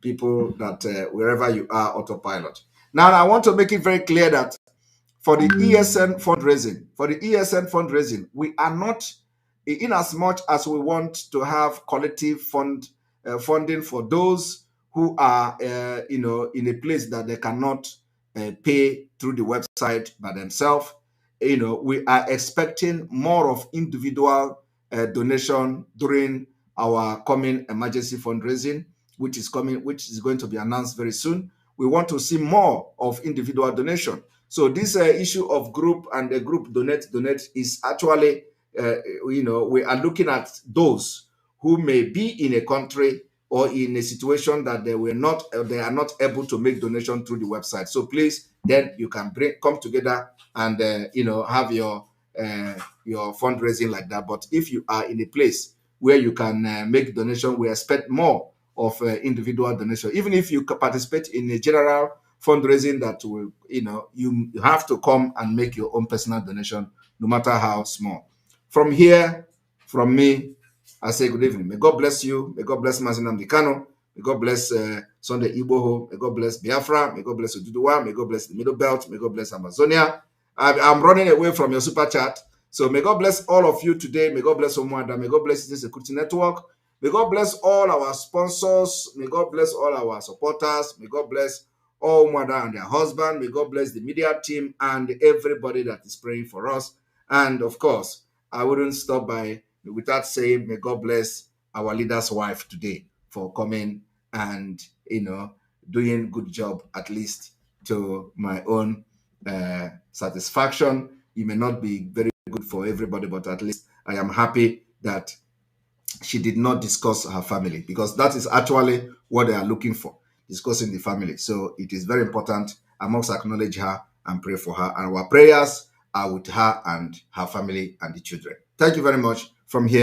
S6: people that wherever you are, Autopilot. Now, I want to make it very clear that for the ESN fundraising, we are not, in as much as we want to have collective funding for those who are, you know, in a place that they cannot pay through the website by themselves. You know, we are expecting more of individual donation during our coming emergency fundraising, which is going to be announced very soon. We want to see more of individual donation. So this issue of group and the group donate is actually, you know, we are looking at those who may be in a country or in a situation that they are not able to make donation through the website. So please, then you can come together and you know, have your fundraising like that. But if you are in a place where you can make donation, we expect more of individual donation. Even if you participate in a general fundraising that will, you know, you have to come and make your own personal donation, no matter how small. From here, from me, I say good evening. May God bless you. May God bless Mazi Nnamdi Kanu. May God bless Sunday Igboho. May God bless Biafra. May God bless Oduduwa. May God bless the Middle Belt. May God bless Amazonia. I'm running away from your super chat. So may God bless all of you today. May God bless Omwanda. May God bless the Security Network. May God bless all our sponsors. May God bless all our supporters. May God bless all Omwanda and their husband. May God bless the media team and everybody that is praying for us. And of course, I wouldn't stop without saying, may God bless our leader's wife today for coming and, you know, doing good job, at least to my own satisfaction. It may not be very good for everybody, but at least I am happy that she did not discuss her family, because that is actually what they are looking for, discussing the family. So it is very important. I must acknowledge her and pray for her. And our prayers are with her and her family and the children. Thank you very much. From here.